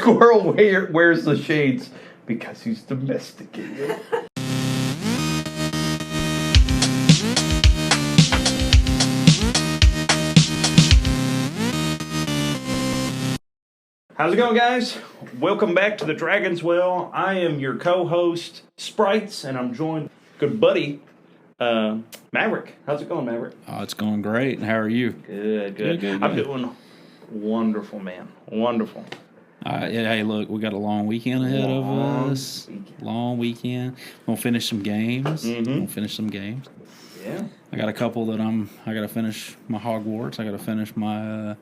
squirrel wears the shades because he's domesticated. How's it going, guys? Welcome back to the Dragon's Well. I am your co-host, Sprites, and I'm joined good buddy, Mav3rick. How's it going, Mav3rick? Oh, it's going great. How are you? Good. I'm doing wonderful, man. Wonderful. Hey, look, we got a long weekend ahead of us. Long weekend. We'll finish some games. Yeah. I got a couple that I got to finish my Hogwarts. I got to finish my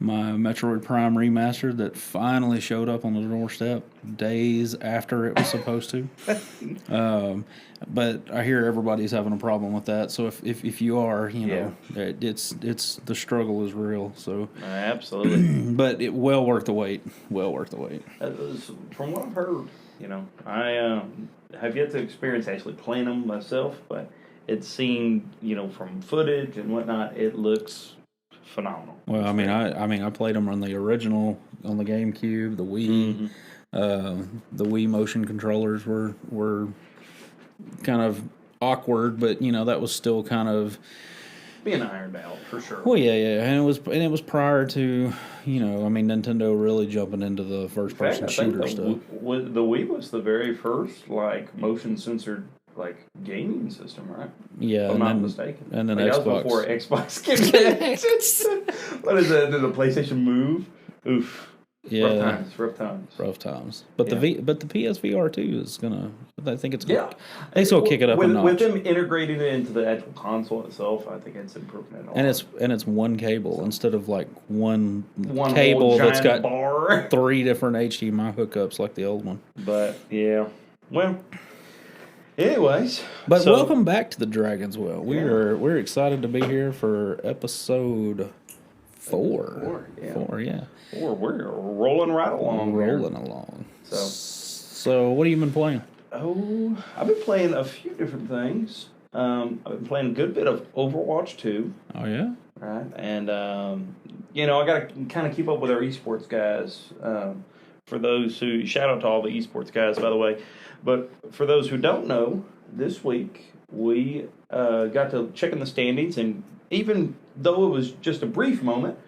my Metroid Prime Remaster that finally showed up on the doorstep days after it was supposed to. But I hear everybody's having a problem with that. So if you are, you know, it's the struggle is real. So absolutely. But it well worth the wait. Well worth the wait. From what I've heard, you know, I have yet to experience actually playing them myself, but it seemed, you know, from footage and whatnot, it looks phenomenal. Well, I mean, I played them on the original, on the GameCube, the Wii. The Wii motion controllers were kind of awkward, but you know that was still kind of being ironed out for sure. Well, yeah, and it was prior to, you know, I mean, Nintendo really jumping into the first person shooter stuff. The Wii was the very first like motion censored like gaming system, right? Yeah, if I'm not mistaken. And then like, Xbox. That was before Xbox came in. What is that? Did the PlayStation Move? Oof. Yeah. Rough times. But the PSVR 2 is gonna. I think it's gonna. Yeah. I think it'll kick it up a notch. With them integrating it into the actual console itself, I think it's improving it a lot. And it's one cable instead of like one cable that's got bar. 3 different HDMI hookups like the old one. But yeah, well. Anyways, but welcome back to the Dragon's Well. We're excited to be here for episode 4. We're rolling right along. So what have you been playing? Oh, I've been playing a few different things. I've been playing a good bit of Overwatch 2. Oh yeah. Right, and you know, I got to kind of keep up with our esports guys. For those who shout out to all the esports guys, by the way. But for those who don't know, this week we got to check in the standings, and even though it was just a brief moment,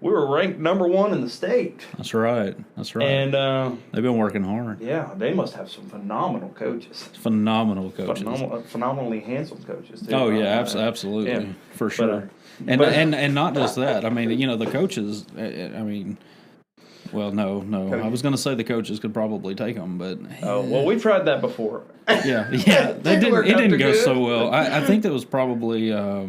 we were ranked number 1 in the state. That's right. And they've been working hard. Yeah, they must have some phenomenal coaches. Phenomenally handsome coaches too. Oh yeah, absolutely, for sure. And not just that. I mean, you know, the coaches. I mean. Well, no. I was going to say the coaches could probably take them, but... Oh, well, we tried that before. Yeah. It didn't go so well. I think that was probably... I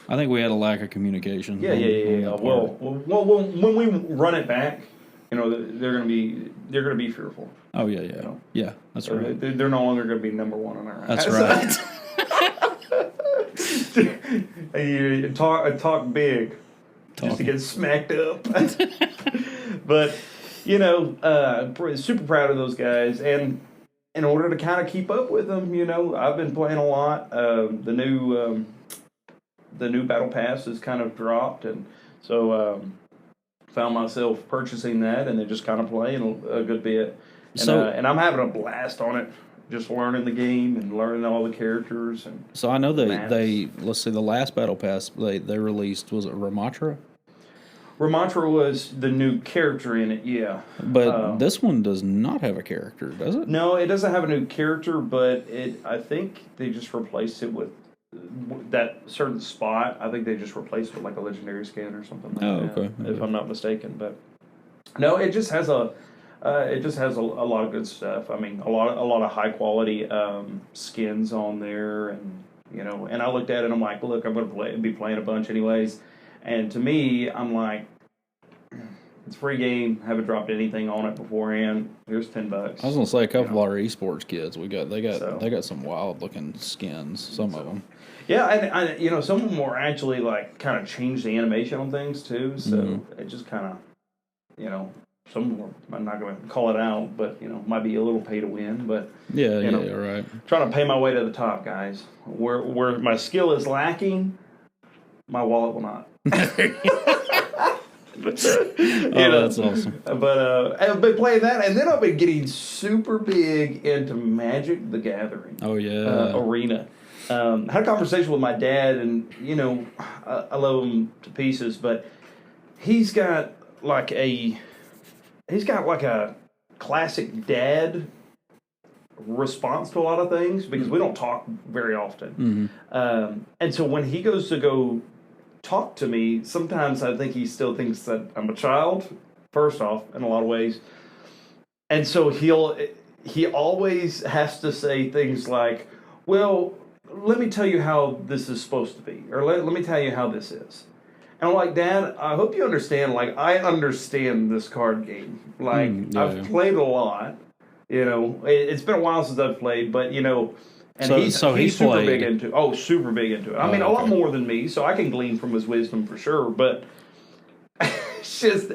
think we had a lack of communication. Yeah. Well, when we run it back, you know, they're going to be fearful. Oh, yeah. You know? Yeah, that's right. They're no longer going to be number 1 on our That's right. You talk big. Just to get smacked up. But, you know, super proud of those guys. And in order to kind of keep up with them, you know, I've been playing a lot. The new Battle Pass has kind of dropped. And so found myself purchasing that and then just kind of playing a good bit. And, and I'm having a blast on it. Just learning the game and learning all the characters. And so I know they let's see, the last Battle Pass they released, was it Ramatra? Ramatra was the new character in it, yeah. But this one does not have a character, does it? No, it doesn't have a new character, but I think they just replaced it with that certain spot. I think they just replaced it with like a legendary skin or something like that. Okay. If I'm not mistaken. But no, it just has a lot of good stuff. I mean, a lot of high quality skins on there, and you know. And I looked at it, and I'm like, look, I'm going to be playing a bunch anyways. And to me, I'm like, it's a free game. Haven't dropped anything on it beforehand. Here's $10. I was going to say a couple of our esports kids. They got some wild looking skins. Some of them. Yeah, and you know, some of them were actually like kind of changed the animation on things too. So it just kind of, you know. Some more, I'm not going to call it out, but, you know, might be a little pay to win. But, yeah, right. Trying to pay my way to the top, guys. Where my skill is lacking, my wallet will not. That's awesome. But I've been playing that, and then I've been getting super big into Magic the Gathering. Oh yeah, Arena. I had a conversation with my dad, and I love him to pieces, but he's got like a classic dad response to a lot of things because we don't talk very often. And so when he goes to go talk to me, sometimes I think he still thinks that I'm a child, first off, in a lot of ways. And so he always has to say things like, well, let me tell you how this is supposed to be, or let me tell you how this is. And I'm like, Dad, I hope you understand, like, I understand this card game. Like, I've played a lot. It's been a while since I've played, but, and he's super big into it. Super big into it. I mean, a lot more than me, so I can glean from his wisdom for sure, but it's just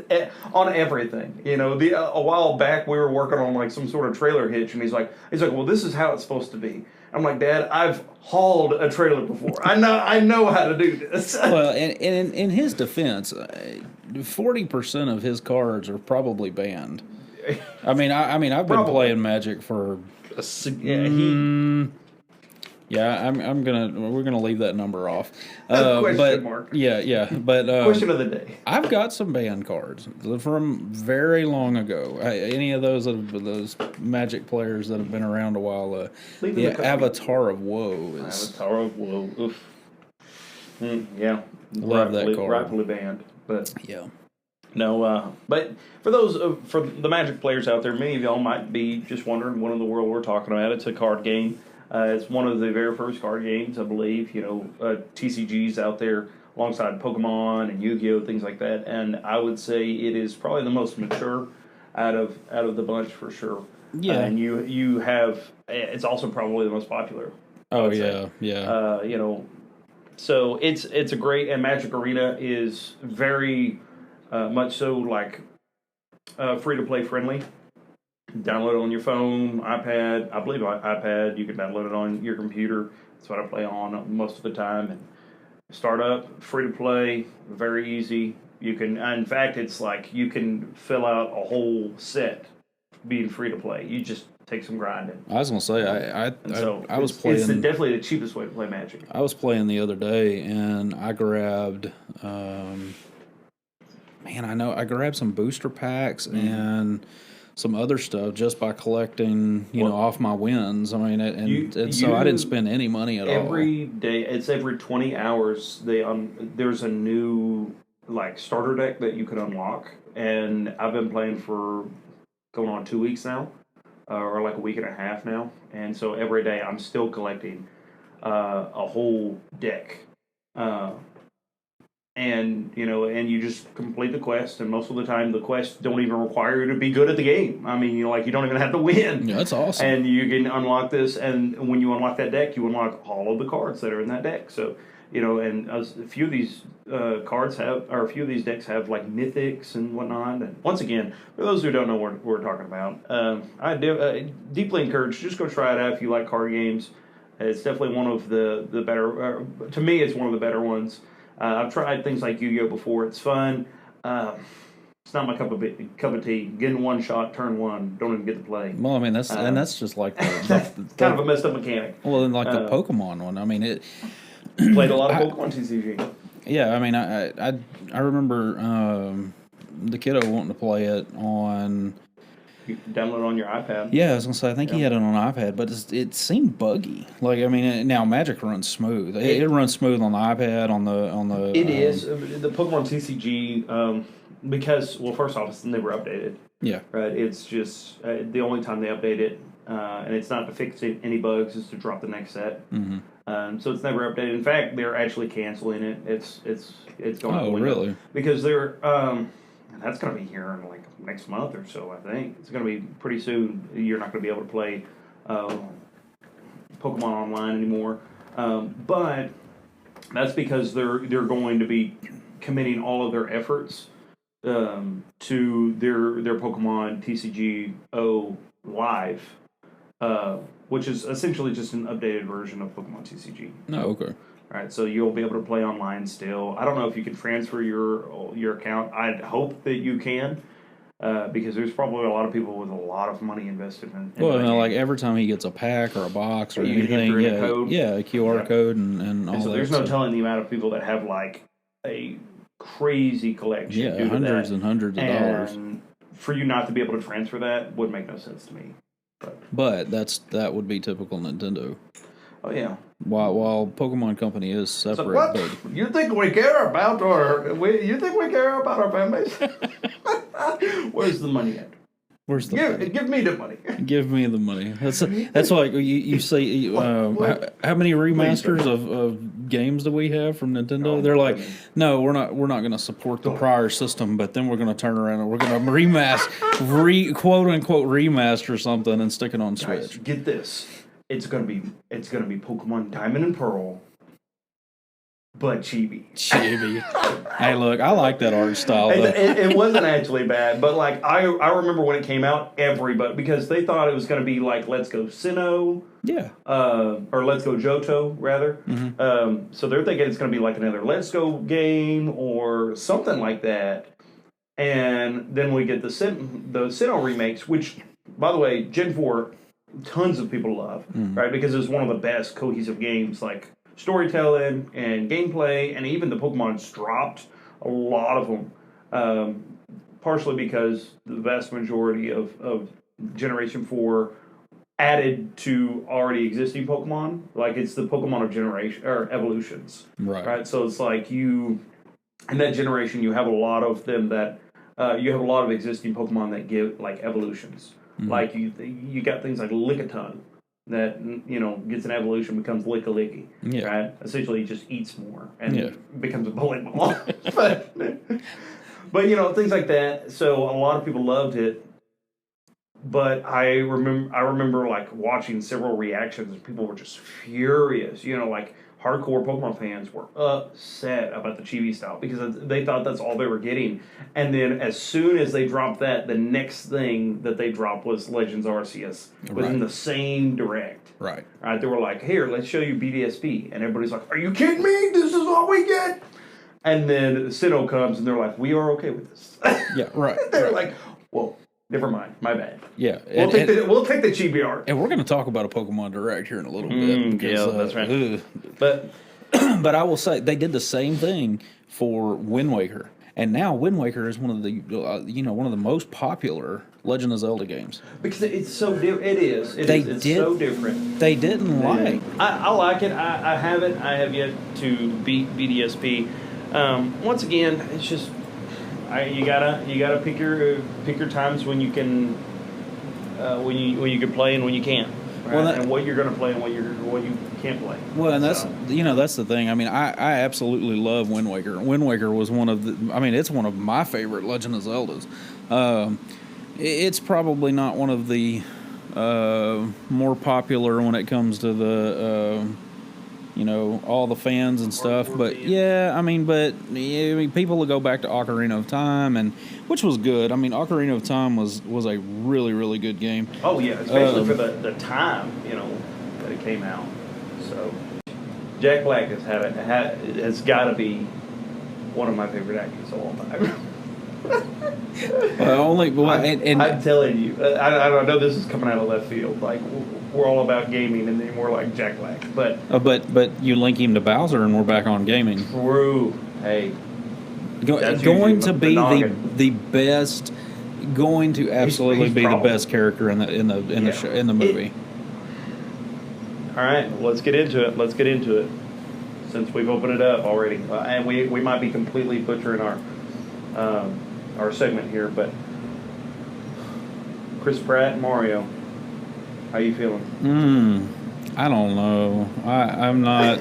on everything. A while back we were working on, like, some sort of trailer hitch, and he's like, well, this is how it's supposed to be. I'm like, Dad, I've hauled a trailer before. I know how to do this. Well, and in his defense, 40% of his cards are probably banned. I mean, I've been playing Magic for. We're gonna leave that number off. Question mark. Yeah. But question of the day. I've got some banned cards from very long ago. Any of those Magic players that have been around a while. The Avatar of Woe is. Avatar of Woe. Oof. Yeah. Love that card. Rightfully banned, but yeah. No, but for the Magic players out there, many of y'all might be just wondering what in the world we're talking about. It's a card game. It's one of the very first card games, I believe. TCGs out there alongside Pokemon and Yu-Gi-Oh, things like that. And I would say it is probably the most mature out of the bunch for sure. Yeah, and you have. It's also probably the most popular. Oh yeah. So it's a great, and Magic Arena is very. Much so like free-to-play friendly. Download it on your phone, iPad. I believe iPad. You can download it on your computer. That's what I play on most of the time. And start up, free-to-play, very easy. You can, in fact, it's like you can fill out a whole set being free-to-play. You just take some grinding. I was going to say, I was playing. It's definitely the cheapest way to play Magic. I was playing the other day, and I grabbed... I grabbed some booster packs and some other stuff just by collecting, off my wins. I mean, so I didn't spend any money at all. Every day, it's every 20 hours, there's a new, like, starter deck that you can unlock. And I've been playing for going on 2 weeks now, or like a week and a half now. And so every day I'm still collecting a whole deck. And you just complete the quest, and most of the time the quests don't even require you to be good at the game. I mean, you don't even have to win. Yeah, that's awesome. And you can unlock this, and when you unlock that deck, you unlock all of the cards that are in that deck. So, and a few of these a few of these decks have like mythics and whatnot. And once again, for those who don't know what we're talking about, I deeply encourage, just go try it out if you like card games. It's definitely one of the better. To me, it's one of the better ones. I've tried things like Yu-Gi-Oh before. It's fun. It's not my cup of tea. Getting one shot, turn one. Don't even get to play. Well, I mean, that's just like the kind of a messed up mechanic. Well, and like the Pokemon one. I mean, it played a lot of Pokemon TCG. Yeah, I mean, I remember the kiddo wanting to play it on. You can download it on your iPad. Yeah, I was gonna say I think he had it on iPad, but it seemed buggy. Like, I mean, now Magic runs smooth. It runs smooth on the iPad, on the. It is the Pokemon TCG because, well, first off, it's never updated. Yeah. Right. It's just the only time they update it, and it's not to fix any bugs; it's to drop the next set. Mm-hmm. So it's never updated. In fact, they're actually canceling it. It's going out the window. Really? Because they're that's going to be here in like next month or so. I think it's going to be pretty soon. You're not going to be able to play Pokemon online anymore. But that's because they're going to be committing all of their efforts to their Pokemon TCG Live, which is essentially just an updated version of Pokemon TCG. Oh, okay. Right, so you'll be able to play online still. I don't know if you can transfer your account. I'd hope that you can, because there's probably a lot of people with a lot of money invested in well, like every time he gets a pack or a box or you can anything, enter in a code. Yeah, a QR code and all and so that. There's no telling the amount of people that have like a crazy collection. Yeah, hundreds and hundreds of dollars. For you not to be able to transfer that would make no sense to me. But that would be typical Nintendo. Oh yeah. While Pokemon Company is separate, so what? But You think we care about you think we care about our families? Where's the money at? Where's the money? Give me the money. Give me the money. That's like you say. How many remasters of games do we have from Nintendo? They're like, no, we're not going to support the prior system, but then we're going to turn around and we're going to quote unquote remaster something and stick it on Switch. Guys, get this. It's gonna be Pokemon Diamond and Pearl, but chibi. Hey, look, I like that art style. It wasn't actually bad, but like I remember when it came out, everybody, because they thought it was gonna be like Let's Go Sinnoh, or Let's Go Johto rather. Mm-hmm. So they're thinking it's gonna be like another Let's Go game or something like that. And then we get the Sinnoh remakes, which, by the way, Gen 4. Tons of people love, right? Because it's one of the best cohesive games, like storytelling and gameplay, and even the Pokemon's dropped a lot of them, partially because the vast majority of Generation 4 added to already existing Pokemon. Like, it's the Pokemon of generation or evolutions, right? So it's like in that generation, you have a lot of them that you have a lot of existing Pokemon that give like evolutions. Like you got things like Lickitung that gets an evolution, becomes Licky, right? Essentially, he just eats more and becomes a bullet ball. but things like that. So a lot of people loved it, but I remember like watching several reactions and people were just furious. Like hardcore Pokemon fans were upset about the chibi style because they thought that's all they were getting. And then as soon as they dropped that, the next thing that they dropped was Legends Arceus within the same direct. Right. They were like, here, let's show you BDSP. And everybody's like, are you kidding me? This is all we get? And then Sinnoh comes and they're like, we are okay with this. They're like, well, never mind. My bad. Yeah. We'll take the chibi art. And we're going to talk about a Pokemon Direct here in a little bit. Because, that's right. But I will say, they did the same thing for Wind Waker. And now Wind Waker is one of the most popular Legend of Zelda games. Because it's so different. It's so different. They didn't like. I like it. I haven't. I have yet to beat BDSP. Once again, it's just you gotta pick your times when you can play and when you can't. Right? Well, and what you're going to play and what you can't play. Well, and that's that's the thing. I mean, I absolutely love Wind Waker. Wind Waker was it's one of my favorite Legend of Zeldas. It's probably not one of the more popular when it comes to the all the fans and stuff. But people will go back to Ocarina of Time, and which was good. I mean, Ocarina of Time was a really, really good game. Oh yeah, especially for the time that it came out. So Jack Black has got to be one of my favorite actors of all time. I'm telling you, I know this is coming out of left field. Like we're all about gaming, and then we're like Jack Black, but you link him to Bowser, and we're back on gaming. True. Hey, going to be the best, going to absolutely be the best character in the show, in the movie. All right, let's get into it. Since we've opened it up already, and we might be completely butchering our segment here, but Chris Pratt, Mario, how you feeling? I don't know. I'm not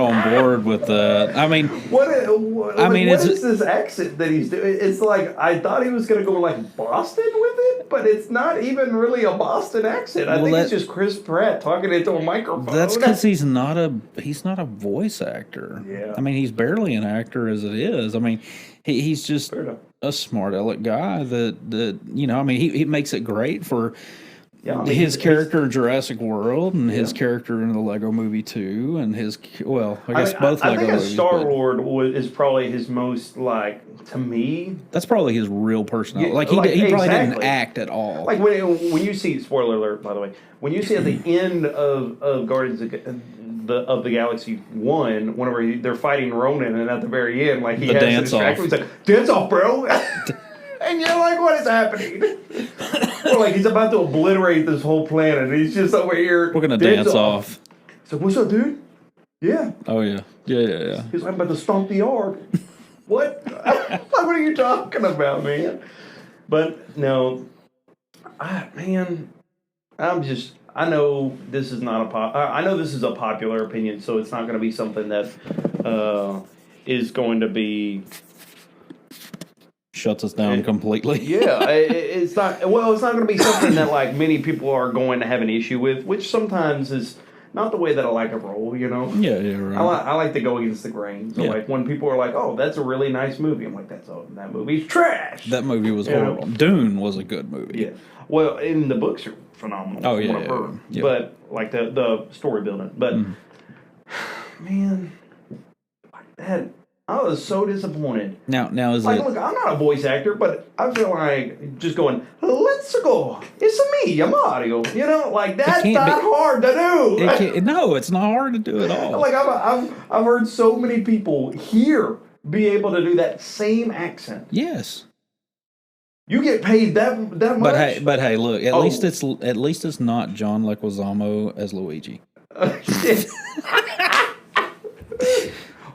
on board with that. I mean, what is this accent that he's doing? It's like I thought he was going to go like Boston with it, but it's not even really a Boston accent. I think it's just Chris Pratt talking into a microphone. That's because he's not a voice actor. Yeah. I mean, he's barely an actor as it is. I mean, he's just a smart aleck guy that I mean, he makes it great for Yeah, I mean, his character in Jurassic World and his character in the Lego Movie 2 and his, well, I guess both Lego movies. I think Star-Lord is probably his most, like, to me... That's probably his real personality. Like, he probably didn't act at all. Like, when you see, spoiler alert, by the way, when you see at the end of Guardians of the Galaxy 1, whenever they're fighting Ronan, and at the very end, like, he has dance off. He's like, dance off, bro! And you're like, what is happening? Or like he's about to obliterate this whole planet. And he's just over here. We're gonna dance off. He's like, what's up, dude? Yeah. Oh yeah. Yeah. He's like, I'm about to stomp the yard. What? Like, what are you talking about, man? But no, I know this is not I know this is a popular opinion, so it's not going to be something that is going to be. Shuts us down completely. Yeah, it's not. Well, it's not going to be something that like many people are going to have an issue with, which sometimes is not the way that I like to roll. You know. Yeah, right. I like to go against the grain. So like when people are like, "Oh, that's a really nice movie," I'm like, that movie's trash." That movie was horrible. Dune was a good movie. Yeah. Well, in the books are phenomenal. Oh yeah. But like the story building, but man, like that. I was so disappointed. Now is like, it? Look, I'm not a voice actor, but I feel like just going, "Let's go." It's me, I'm Mario. You know, like that's not hard to do. No, it's not hard to do at all. Like I've heard so many people here be able to do that same accent. Yes. You get paid that much. But hey, look. At least it's not John Leguizamo as Luigi.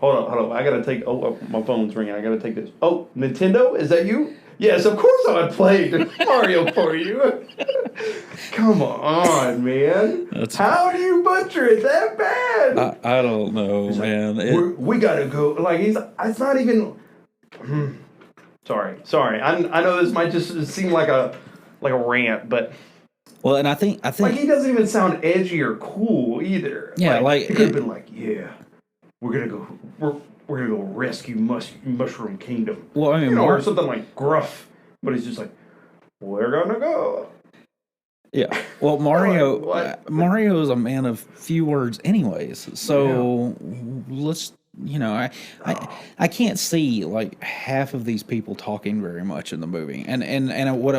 Hold on. I gotta take. Oh, my phone's ringing. I gotta take this. Oh, Nintendo, is that you? Yes, of course I played Mario for you. Come on, man. How do you butcher it that bad? I don't know, man. We gotta go. Like it's not even. Sorry. I know this might just seem like a rant, but. Well, and I think like he doesn't even sound edgy or cool either. Yeah, like it could have been like, yeah. We're gonna go rescue Mushroom Kingdom. Well, I mean, or something like gruff, but he's just like, we're gonna go. Yeah. Well, Mario is a man of few words, anyways. So let's, I can't see like half of these people talking very much in the movie, and what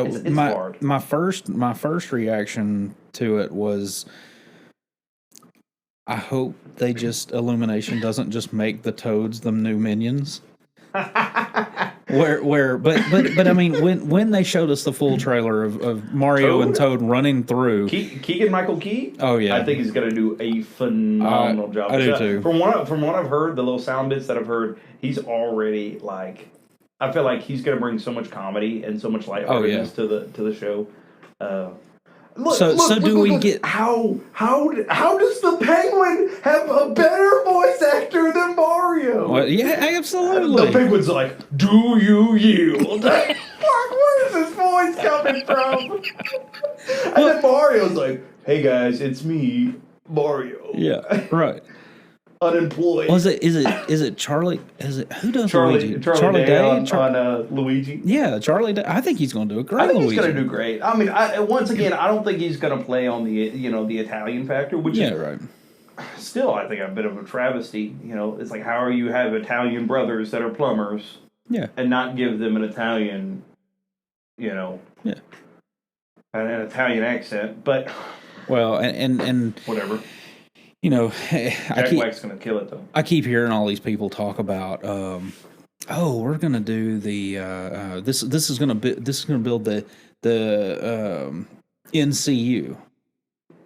my first reaction to it was. I hope Illumination doesn't just make the Toads them new minions. But I mean when they showed us the full trailer of Mario and Toad running through Keegan-Michael Key. Oh yeah, I think he's gonna do a phenomenal job. I do too. From what I've heard, the little sound bits that I've heard, he's already like. I feel like he's gonna bring so much comedy and so much lightheartedness to the show. Look, how does the Penguin have a better voice actor than Mario? Well, yeah, absolutely. The Penguin's like, "Do you yield?" Like, where is his voice coming from? And then Mario's like, "Hey guys, it's me, Mario." Yeah, right. Unemployed. Is it Charlie? Who does Luigi? Charlie Day on Luigi. Yeah, Charlie Day. I think he's going to do a great. I think Luigi. He's going to do great. I mean, once again, I don't think he's going to play on the Italian factor, which is right. Still, I think a bit of a travesty. It's like how are you have Italian brothers that are plumbers, and not give them an Italian, an Italian accent, but and whatever. Jack Black's going to kill it though. I keep hearing all these people talk about, we're going to do the this is going to build the NCU,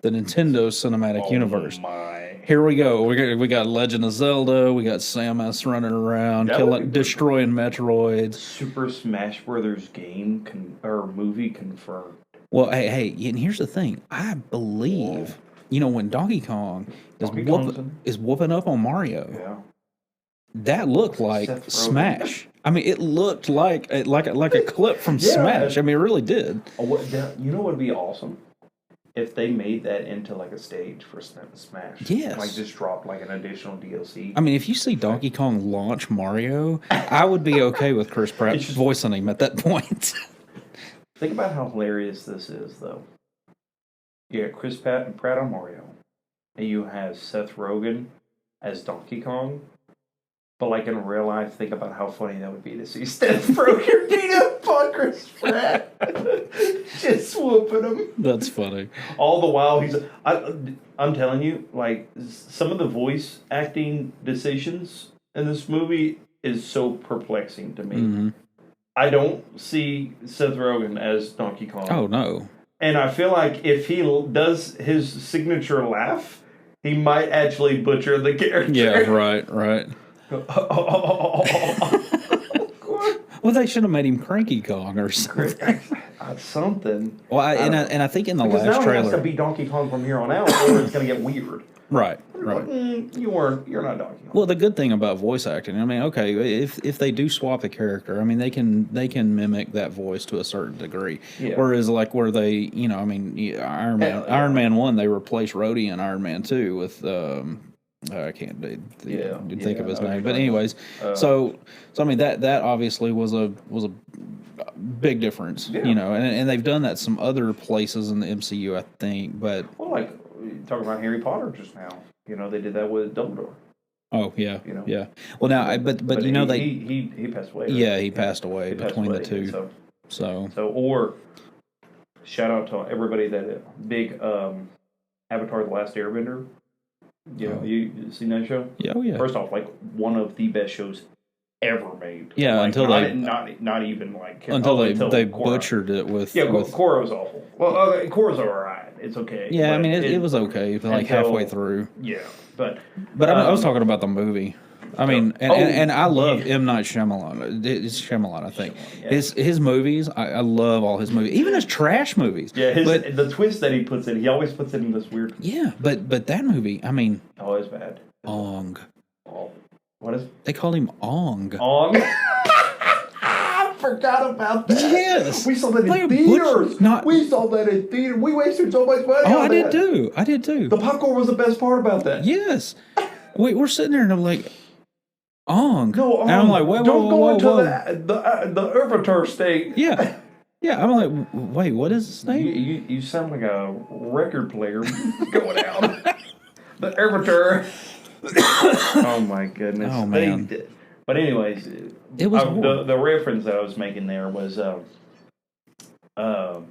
the Nintendo Cinematic Universe. My. Here we go. We got Legend of Zelda. We got Samus running around, destroying Metroids. Super Smash Brothers game movie confirmed. Well, hey, and here's the thing. I believe. When Donkey Kong is whooping up on Mario, that looked like Smash. I mean, it looked like a clip from Smash. I mean, it really did. You know what would be awesome? If they made that into like a stage for Smash. Yes. Like just dropped like an additional DLC. I mean, if you see Donkey Kong launch Mario, I would be okay with Chris Pratt voicing him at that point. Think about how hilarious this is, though. You got Chris Pratt on Mario, and you have Seth Rogen as Donkey Kong. But like in real life, think about how funny that would be to see Seth Rogen beat up on Chris Pratt, just swooping him. That's funny. All the while I'm telling you, like some of the voice acting decisions in this movie is so perplexing to me. Mm-hmm. I don't see Seth Rogen as Donkey Kong. Oh no. And I feel like if he does his signature laugh, he might actually butcher the character. Yeah, right. Well, they should have made him Cranky Kong or something. Something. Well, I think in the last now trailer, he has to be Donkey Kong from here on out, or it's going to get weird. Right. Like, you're not Donkey Kong. Well, the good thing about voice acting, I mean, okay, if they do swap the character, I mean, they can mimic that voice to a certain degree. Yeah. Whereas, like, where they, you know, I mean, Iron Man 1, they replaced Rhodey in Iron Man 2 with. I can't think of his name, but anyways, so I mean that obviously was a big difference, you know, and they've done that some other places in the MCU, I think, but like talking about Harry Potter just now, you know, they did that with Dumbledore. Oh yeah, you know? Yeah. Well, now, but you know he passed away. Right? Yeah, he passed away between the two. So or shout out to everybody that big Avatar: The Last Airbender. You know, you seen that show? Yeah, oh yeah. First off, like one of the best shows ever made. Yeah, like, until not even like until they butchered it with. Yeah, Korra's awful. Well, Korra's alright. It's okay. Yeah, I mean it was okay, like halfway through. Yeah, but I was talking about the movie. I mean, and I love M. Night Shyamalan. It's Shyamalan, I think. Yeah. His movies, I love all his movies, even his trash movies. Yeah, the twist that he puts in, he always puts it in this weird. Yeah, but that movie, I mean, it's bad. Ong. Oh, what is? They called him Ong. Ong. I forgot about that. Yes, we saw that in theaters. We saw that in theaters. We wasted so much money. Oh, I did too. The popcorn was the best part about that. Yes, we're sitting there and I'm like. Ong. No, and I'm like, don't go into the Avatar state. Yeah. I'm like, wait, what is his name? You sound like a record player going out. The Avatar. Oh my goodness. Oh man. But anyways, it was the reference that I was making there was Iroh.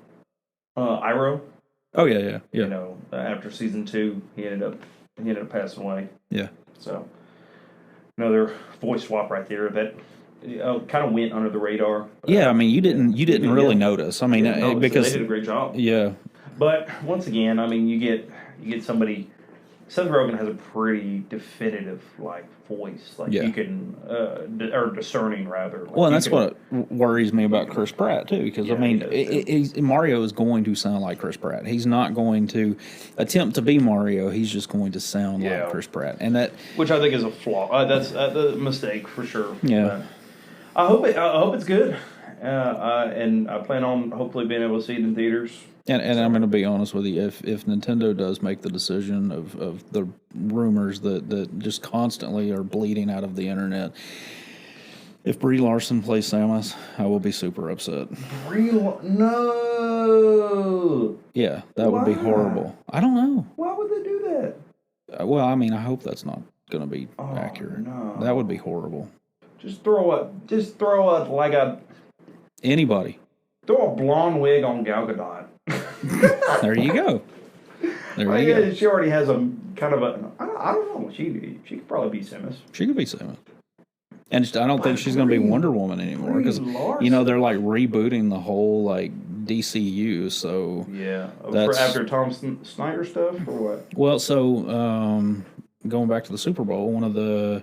Oh yeah. You know, after season 2, he ended up passing away. Yeah. So. Another voice swap right there that kind of went under the radar. Yeah, I mean, you didn't really notice. I mean, because they did a great job. Yeah, but once again, I mean, you get somebody. Seth Rogen has a pretty definitive like voice, like you can or discerning rather. Like, well, and that's what worries me about Chris Pratt too, because I mean, Mario is going to sound like Chris Pratt. He's not going to attempt to be Mario. He's just going to sound like Chris Pratt, and which I think is a flaw. That's a mistake for sure. Yeah, I hope it's good, and I plan on hopefully being able to see it in theaters. And I'm going to be honest with you, if Nintendo does make the decision of the rumors that just constantly are bleeding out of the internet, if Brie Larson plays Samus, I will be super upset. No. Yeah, that would be horrible. I don't know. Why would they do that? Well, I mean, I hope that's not going to be accurate. No. That would be horrible. Just throw a like a anybody. Throw a blonde wig on Gal Gadot. There you go. There you go. She already has a kind of a. I don't know. She could probably be Samus. She could be Samus. And I don't think she's going to be Wonder Woman anymore because you know they're like rebooting the whole like DCU. So yeah, for after Tom Snyder stuff or what? Well, so going back to the Super Bowl, one of the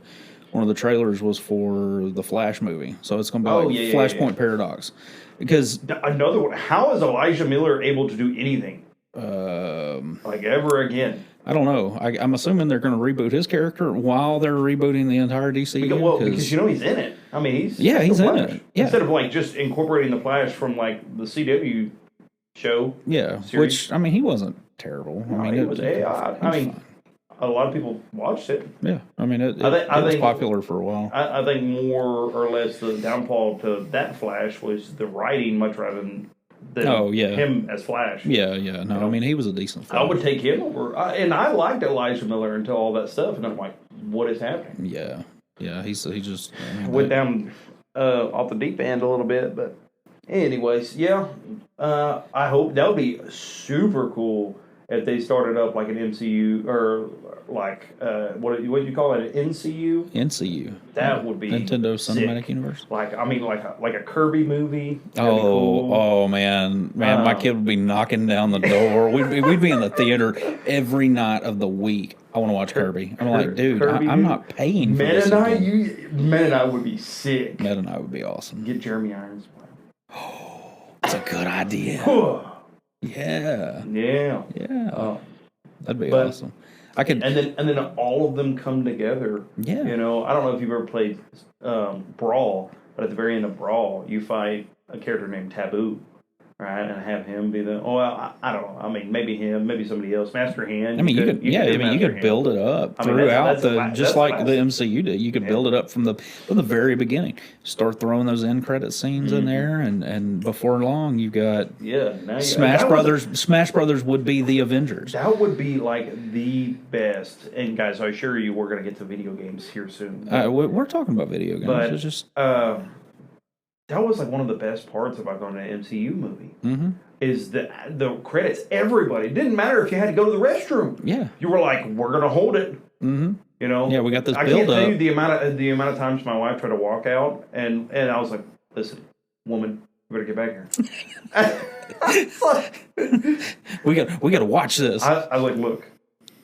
trailers was for the Flash movie. So it's going to be Flashpoint Paradox. Because another one. How is Elijah Miller able to do anything like ever again? I don't know. I'm assuming they're going to reboot his character while they're rebooting the entire DCU. Because you know he's in it. I mean, he's in it. Yeah. Instead of like just incorporating the Flash from like the CW show. Yeah, series. which I mean, he wasn't terrible. No, I mean, it was fine. A lot of people watched it. Yeah, I mean, it was popular for a while. I think more or less the downfall to that Flash was the writing much rather than than him as Flash. Yeah. No, I mean, he was a decent Flash. I would take him over. And I liked Elijah Miller until all that stuff, and I'm like, what is happening? Yeah. He just went down off the deep end a little bit, but anyways, yeah. I hope that would be super cool if they started up like an MCU or like what do you call it, an NCU? NCU. That would be Nintendo Cinematic sick. Universe. Like a Kirby movie. Oh man, my kid would be knocking down the door. We'd be in the theater every night of the week. I want to watch Kirby. I'm like, dude, I'm not paying for this. Meta Knight would be sick. Meta Knight would be awesome. Get Jeremy Irons. Oh, that's a good idea. Yeah. That'd be awesome. I could, and then all of them come together. Yeah. You know, I don't know if you've ever played Brawl, but at the very end of Brawl, you fight a character named Taboo, right? And have him be the I don't know. I mean, maybe him, maybe somebody else. Master Hand. I mean, you could build it up throughout just like the MCU did. You could build it up from the very beginning. Start throwing those end credit scenes in there, and before long, you've got Smash Brothers. Smash Brothers would be the Avengers. That would be like the best. And guys, I assure you, we're going to get to video games here soon. We're talking about video games. But it's just that was like one of the best parts about going to an MCU movie. Mm-hmm. Is the credits. Everybody. It didn't matter if you had to go to the restroom. Yeah. You were like, we're going to hold it. Mm-hmm. You know? Yeah, we got this I build can't tell up. you the amount of times my wife tried to walk out, and I was like, listen, woman, you better get back here. we got to watch this. I was like, look,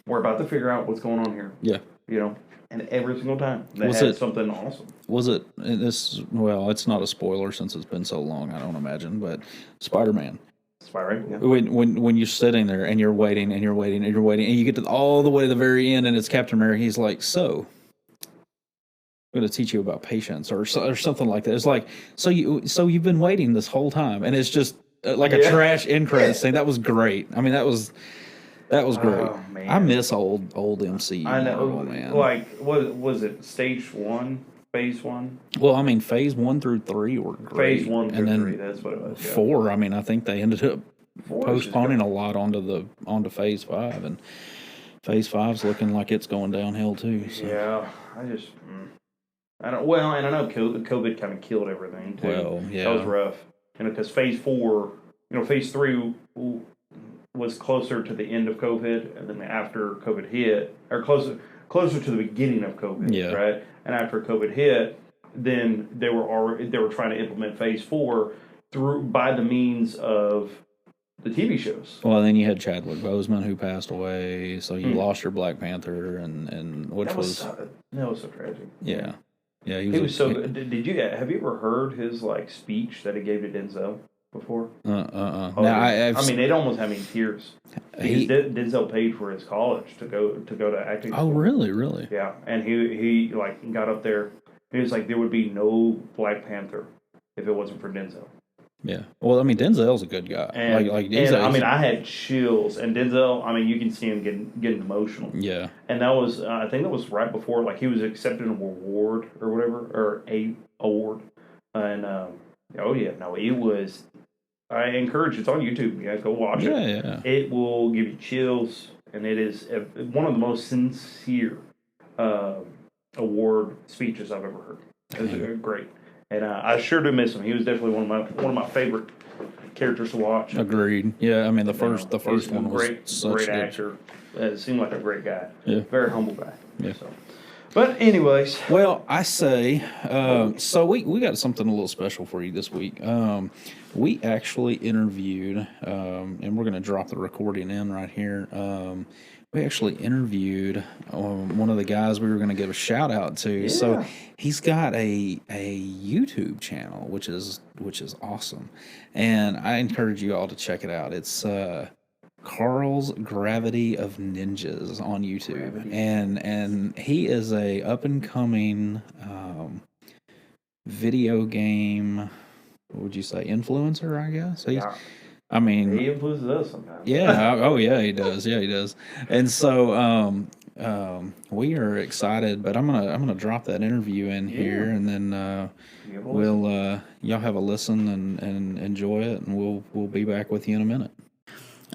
we're about to figure out what's going on here. Yeah. You know? And every single time, they had something awesome. Was it this? Well, it's not a spoiler since it's been so long. I don't imagine, but Spider-Man. Yeah. When you're sitting there and you're waiting and you're waiting and you're waiting and you get to all the way to the very end and it's Captain America. He's like, "So, I'm going to teach you about patience," or something like that. It's like, so you've been waiting this whole time, and it's just like a trash end credit scene. That was great. I mean, that was great. Oh, man. I miss old MCU. I know, man. Like, what was it? Stage 1, Phase 1. Well, I mean, Phase 1 through 3 were great. Phase 1 through 3. That's what it was. Yeah. 4. I mean, I think they ended up postponing a lot onto Phase 5, and Phase 5's looking like it's going downhill too. So. Yeah, I don't. Well, and I know COVID kind of killed everything too. Well, yeah, that was rough. Because Phase 4, Phase 3 was closer to the end of COVID, and then after COVID hit, or closer to the beginning of COVID, right? And after COVID hit, then they were trying to implement Phase 4 by the means of the TV shows. Well, then you had Chadwick Boseman who passed away, so you lost your Black Panther, and which that was so tragic. Yeah, he was so good. Have you ever heard his speech that he gave to Denzel before? Now, I mean, it almost had me in tears. Denzel paid for his college to go to acting school. Oh, really? Yeah, and he got up there. He was like, there would be no Black Panther if it wasn't for Denzel. Yeah. Well, I mean, Denzel's a good guy. And, I had chills. And Denzel, I mean, you can see him getting emotional. Yeah. And that was, I think that was right before, he was accepting an award or whatever, or a award. And, it was, I encourage, it's on YouTube. You guys go watch it. Yeah. It will give you chills. And it is one of the most sincere award speeches I've ever heard. It was great. And I sure do miss him. He was definitely one of my favorite characters to watch. Agreed. Yeah, I mean the first one was great actor. It seemed like a great guy. Yeah, very humble guy. Yeah. So. But anyways, well, I say so. We got something a little special for you this week. We actually interviewed, and we're going to drop the recording in right here. We actually interviewed one of the guys we were going to give a shout out to. Yeah. So he's got a YouTube channel, which is awesome, and I encourage you all to check it out. It's Carl's Gravity of Ninjas on YouTube, and he is a up and coming video game. What would you say, influencer? I guess. I mean, he influences us sometimes. Yeah. Oh, yeah, he does. Yeah, he does. And so, we are excited, but I'm gonna drop that interview in here, and then we'll y'all have a listen and enjoy it, and we'll be back with you in a minute.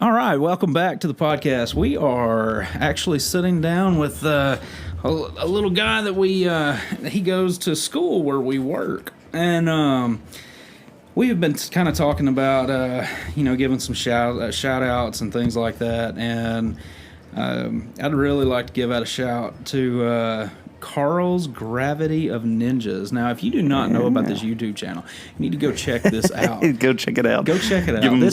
All right, welcome back to the podcast. We are actually sitting down with a little guy that he goes to school where we work, and we have been kind of talking about giving some shout outs and things like that, and I'd really like to give out a shout to Carl's Gravity of Ninjas. Now, if you do not know about this YouTube channel, you need to go check this out. Go check it out. Go check it out. Give him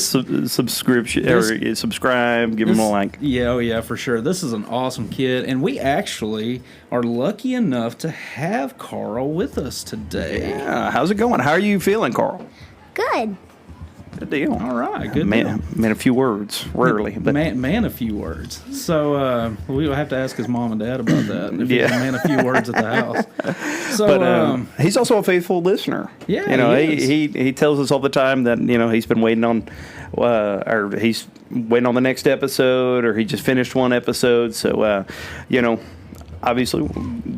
subscription or subscribe. Give him a like. Yeah, oh yeah, for sure. This is an awesome kid, and we actually are lucky enough to have Carl with us today. Yeah, how's it going? How are you feeling, Carl? Good. Good deal. All right, good deal. Man, a few words, rarely. But man, a few words. So we'll have to ask his mom and dad about that. If he can man a few words at the house. So, but he's also a faithful listener. Yeah, he tells us all the time that he's been waiting on, or he's waiting on the next episode, or he just finished one episode. So obviously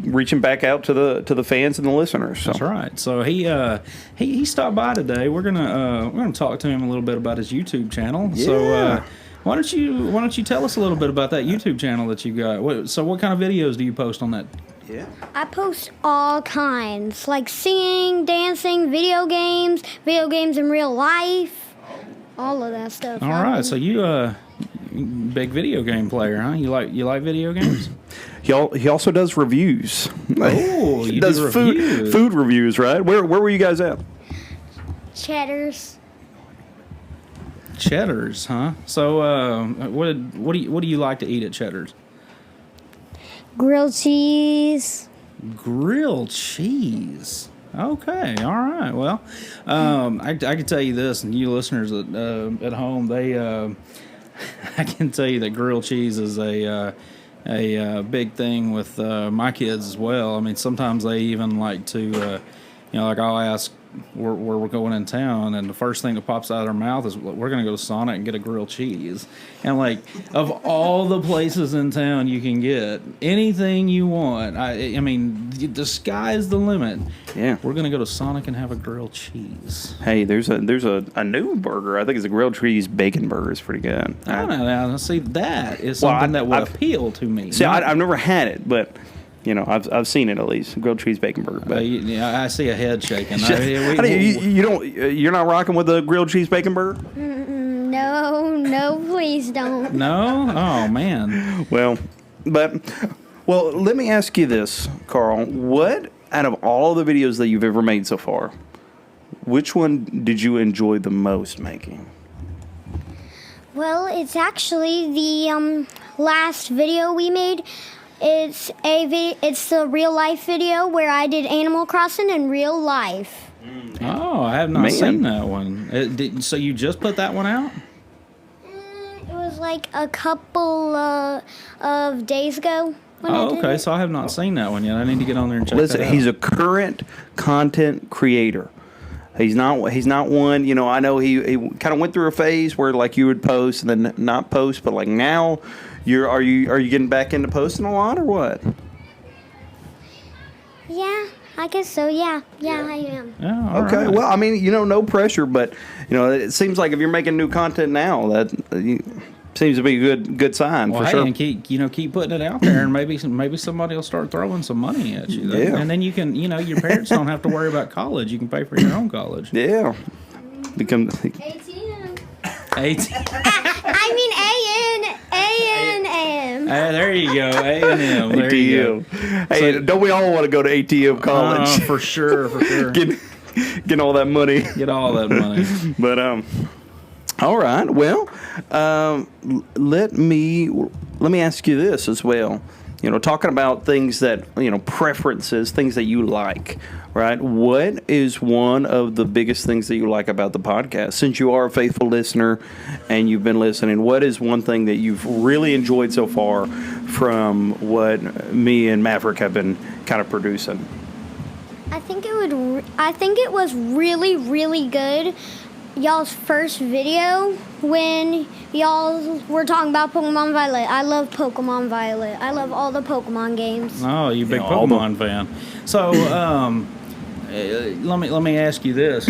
reaching back out to the fans and the listeners. So. That's right. So he stopped by today. We're gonna talk to him a little bit about his YouTube channel. Yeah. So why don't you tell us a little bit about that YouTube channel that you got? What kind of videos do you post on that? Yeah. I post all kinds, like singing, dancing, video games in real life, all of that stuff. All right. So you big video game player, huh? You like video games? He also does reviews. Oh, he does food reviews, right? Where were you guys at? Cheddar's, huh? So what do you like to eat at Cheddar's? grilled cheese. Grilled cheese. Okay, all right. Well, I can tell you this, and you listeners at home, I can tell you that grilled cheese is a big thing with my kids as well. I mean, sometimes they even like to, like I'll ask where we're going in town, and the first thing that pops out of their mouth is, we're going to go to Sonic and get a grilled cheese. And like, of all the places in town you can get anything you want, I mean, the sky's the limit. Yeah, we're going to go to Sonic and have a grilled cheese. Hey, there's a new burger. I think it's a grilled cheese bacon burger. It's pretty good. Now, see, that is something that would appeal to me. See, I've never had it, but I've seen it at least. Grilled cheese bacon burger. But I see a head shaking. You're not rocking with a grilled cheese bacon burger? No, please don't. No? Oh man. Well, let me ask you this, Carl. What out of all the videos that you've ever made so far, which one did you enjoy the most making? Well, it's actually the last video we made. It's the real life video where I did Animal Crossing in real life. Oh, I have not seen that one. So you just put that one out? It was like a couple of days ago. Oh, okay. So I have not seen that one yet. I need to get on there and check that out. Listen, he's a current content creator. He's not one, I know he kind of went through a phase where like you would post and then not post, but like now are you getting back into posting a lot or what? Yeah, I guess so. Yeah, I am. Yeah, okay. Right. Well, I mean, no pressure, but it seems like if you're making new content now, that seems to be a good sign for sure. And keep putting it out there, and maybe somebody will start throwing some money at you. Yeah. And then you can, your parents don't have to worry about college. You can pay for your own college. Yeah. ATM. I mean A-N-M. There you go, A&M. There you go. Hey, don't we all want to go to ATM college? For sure. Get all that money. Get all that money. But all right. Well, let me ask you this as well. Talking about things that preferences, things that you like, right? What is one of the biggest things that you like about the podcast? Since you are a faithful listener and you've been listening, what is one thing that you've really enjoyed so far from what me and Mav3rick have been kind of producing? I think it was really, really good. Y'all's first video when y'all were talking about Pokemon Violet. I love Pokemon Violet. I love all the Pokemon games. Oh, you big Pokemon fan. So, let me ask you this: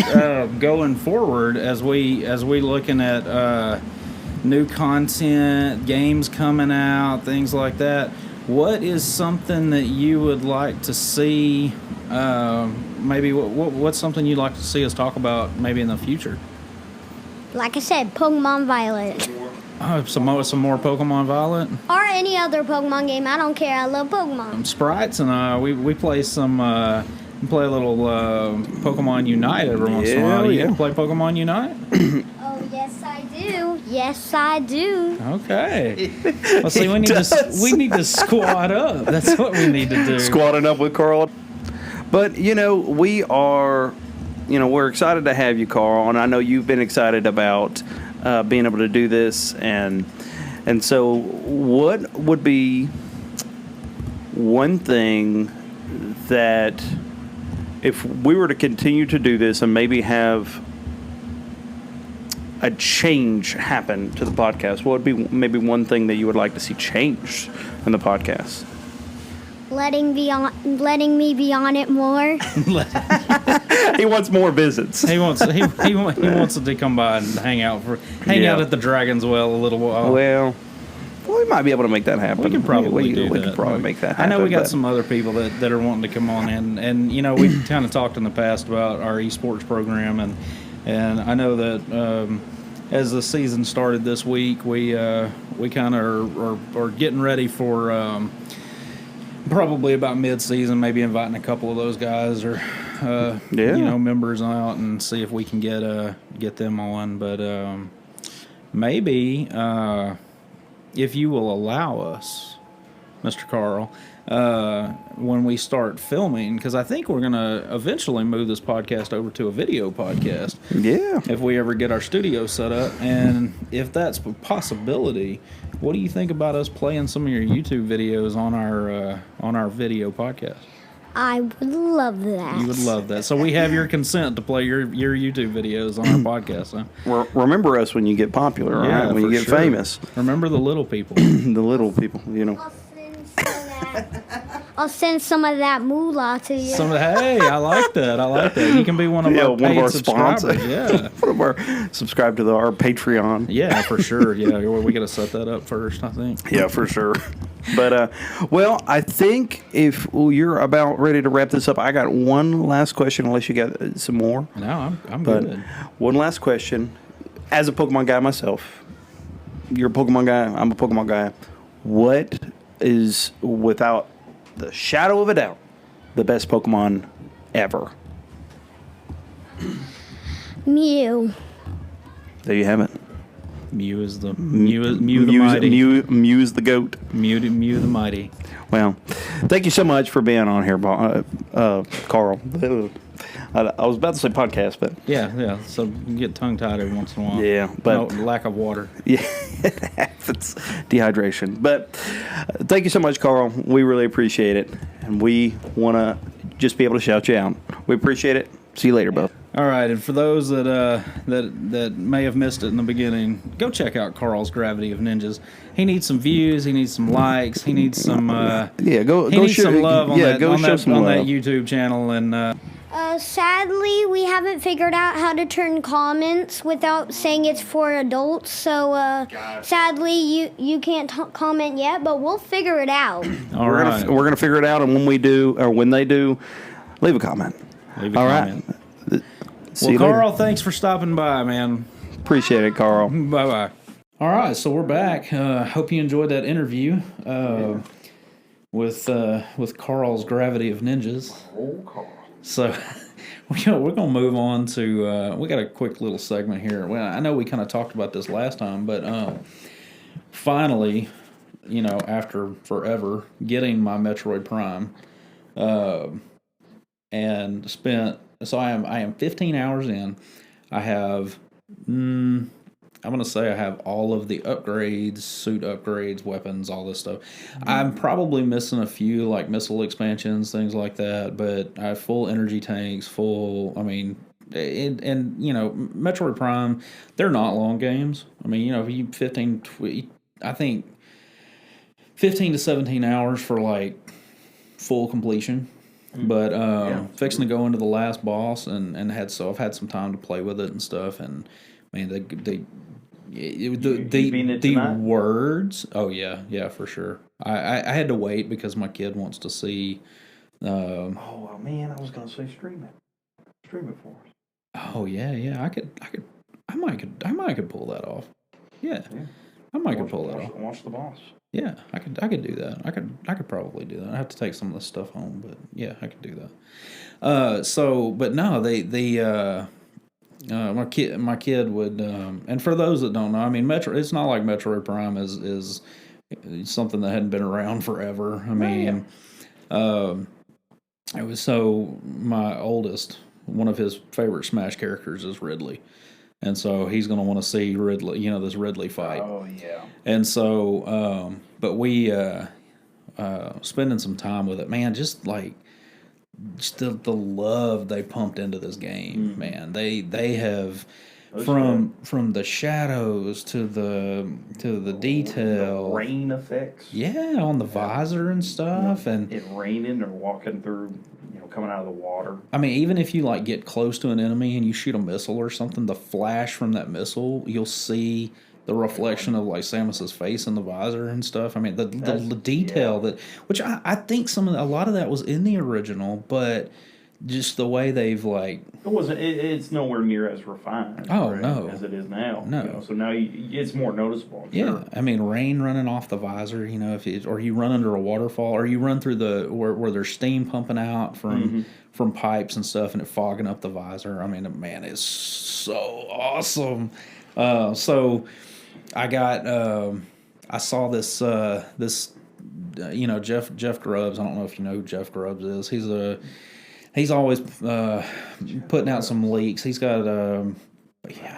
going forward, as we looking at new content, games coming out, things like that, what is something that you would like to see? Maybe what's something you'd like to see us talk about maybe in the future? Like I said, Pokemon Violet. Oh, some more Pokemon Violet? Or any other Pokemon game. I don't care. I love Pokemon. Sprites and we play some play a little Pokemon Unite every once in a while. You play Pokemon Unite? Oh, yes, I do. Yes, I do. Okay. Well, see, we need to squad up. That's what we need to do. Squatting up with Carl. But, we are, we're excited to have you, Carl, and I know you've been excited about being able to do this, and so what would be one thing that if we were to continue to do this and maybe have a change happen to the podcast, what would be maybe one thing that you would like to see changed in the podcast? Letting me be on it more. He wants more visits. He wants to come by and hang out at the Dragon's Well a little while. Well, we might be able to make that happen. We can probably we can probably make that happen. I know we got some other people that are wanting to come on in, and we've kind of talked in the past about our esports program, and I know that as the season started this week, we kind of are getting ready for. Probably about mid-season, maybe inviting a couple of those guys or members out and see if we can get them on. But maybe if you will allow us, Mr. Carl, when we start filming, because I think we're going to eventually move this podcast over to a video podcast. Yeah. If we ever get our studio set up, and if that's a possibility, what do you think about us playing some of your YouTube videos on our video podcast? I would love that. You would love that. So we have your consent to play your YouTube videos on our podcast, huh? Remember us when you get popular, all right? When you get famous. Remember the little people. The little people, I'll send some of that moolah to you. Hey, I like that. You can be one of our paid subscribers. Yeah. One of our subscribe to our Patreon. Yeah, for sure. Yeah, we got to set that up first, I think. Yeah, for sure. But, I think if you're about ready to wrap this up, I got one last question, unless you got some more. No, I'm good. One last question. As a Pokemon guy myself, you're a Pokemon guy, I'm a Pokemon guy. What is, without the shadow of a doubt, the best Pokemon ever? Mew. There you have it. Mew the mighty. Mew is the goat. Mew the mighty. Well, thank you so much for being on here, Carl. I was about to say podcast, but yeah. So you get tongue tied every once in a while. Yeah, but lack of water. Yeah, it happens. Dehydration. But thank you so much, Carl. We really appreciate it, and we want to just be able to shout you out. We appreciate it. See you later, bud. All right, and for those that may have missed it in the beginning, go check out Carl's Gravity of Ninjas. He needs some views. He needs some likes. He needs some go needs show some love on that love. YouTube channel. And sadly, we haven't figured out how to turn comments without saying it's for adults. So sadly, you can't comment yet, but we'll figure it out. We're gonna figure it out, and when we do, or when they do, leave a comment. Leave a comment. Right. Well, Carl, thanks for stopping by, man. Appreciate it, Carl. Bye-bye. All right, so we're back. Hope you enjoyed that interview with Carl's Gravity of Ninjas. Oh, Carl. So we're gonna move on to we got a quick little segment here. Well, I know we kind of talked about this last time, but finally, after forever, getting my Metroid Prime, and spent. So I am 15 hours in. I have, I'm going to say I have all of the upgrades, suit upgrades, weapons, all this stuff. I'm probably missing a few, like missile expansions, things like that, but I have full energy tanks, and Metroid Prime, they're not long games. I mean, if you 15, I think 15 to 17 hours for like full completion. But fixing to go into the last boss and I've had some time to play with it and stuff, and man, the words. Oh yeah, for sure. I had to wait because my kid wants to see. Oh man, I was gonna say stream it for us. Oh yeah. I might could pull that off. Yeah. I might could pull that off. Watch the boss. Yeah, I could do that. I could probably do that. I have to take some of this stuff home, but yeah, I could do that. But no, my kid would, and for those that don't know, I mean, it's not like Metroid Prime is something that hadn't been around forever. I mean, it was my oldest, one of his favorite Smash characters is Ridley. And so he's going to want to see Ridley, this Ridley fight. Oh, yeah. And so, but we, spending some time with it, man, just the love they pumped into this game, man. They have, from the shadows to the detail. The rain effects. Yeah, on the visor and stuff. And it raining or walking through, coming out of the water. I mean, even if you get close to an enemy and you shoot a missile or something, the flash from that missile, you'll see the reflection of Samus's face in the visor and stuff. I mean, the detail which I think a lot of that was in the original, but just the way they've it's nowhere near as refined. No, as it is now. No, so now it's more noticeable. Yeah, sure. I mean, rain running off the visor. Or you run under a waterfall, or you run through where there's steam pumping out from pipes and stuff, and it fogging up the visor. I mean, man, it's so awesome. So I got I saw this Jeff Grubbs. I don't know if you know who Jeff Grubbs is. He's always putting out some leaks. He's got I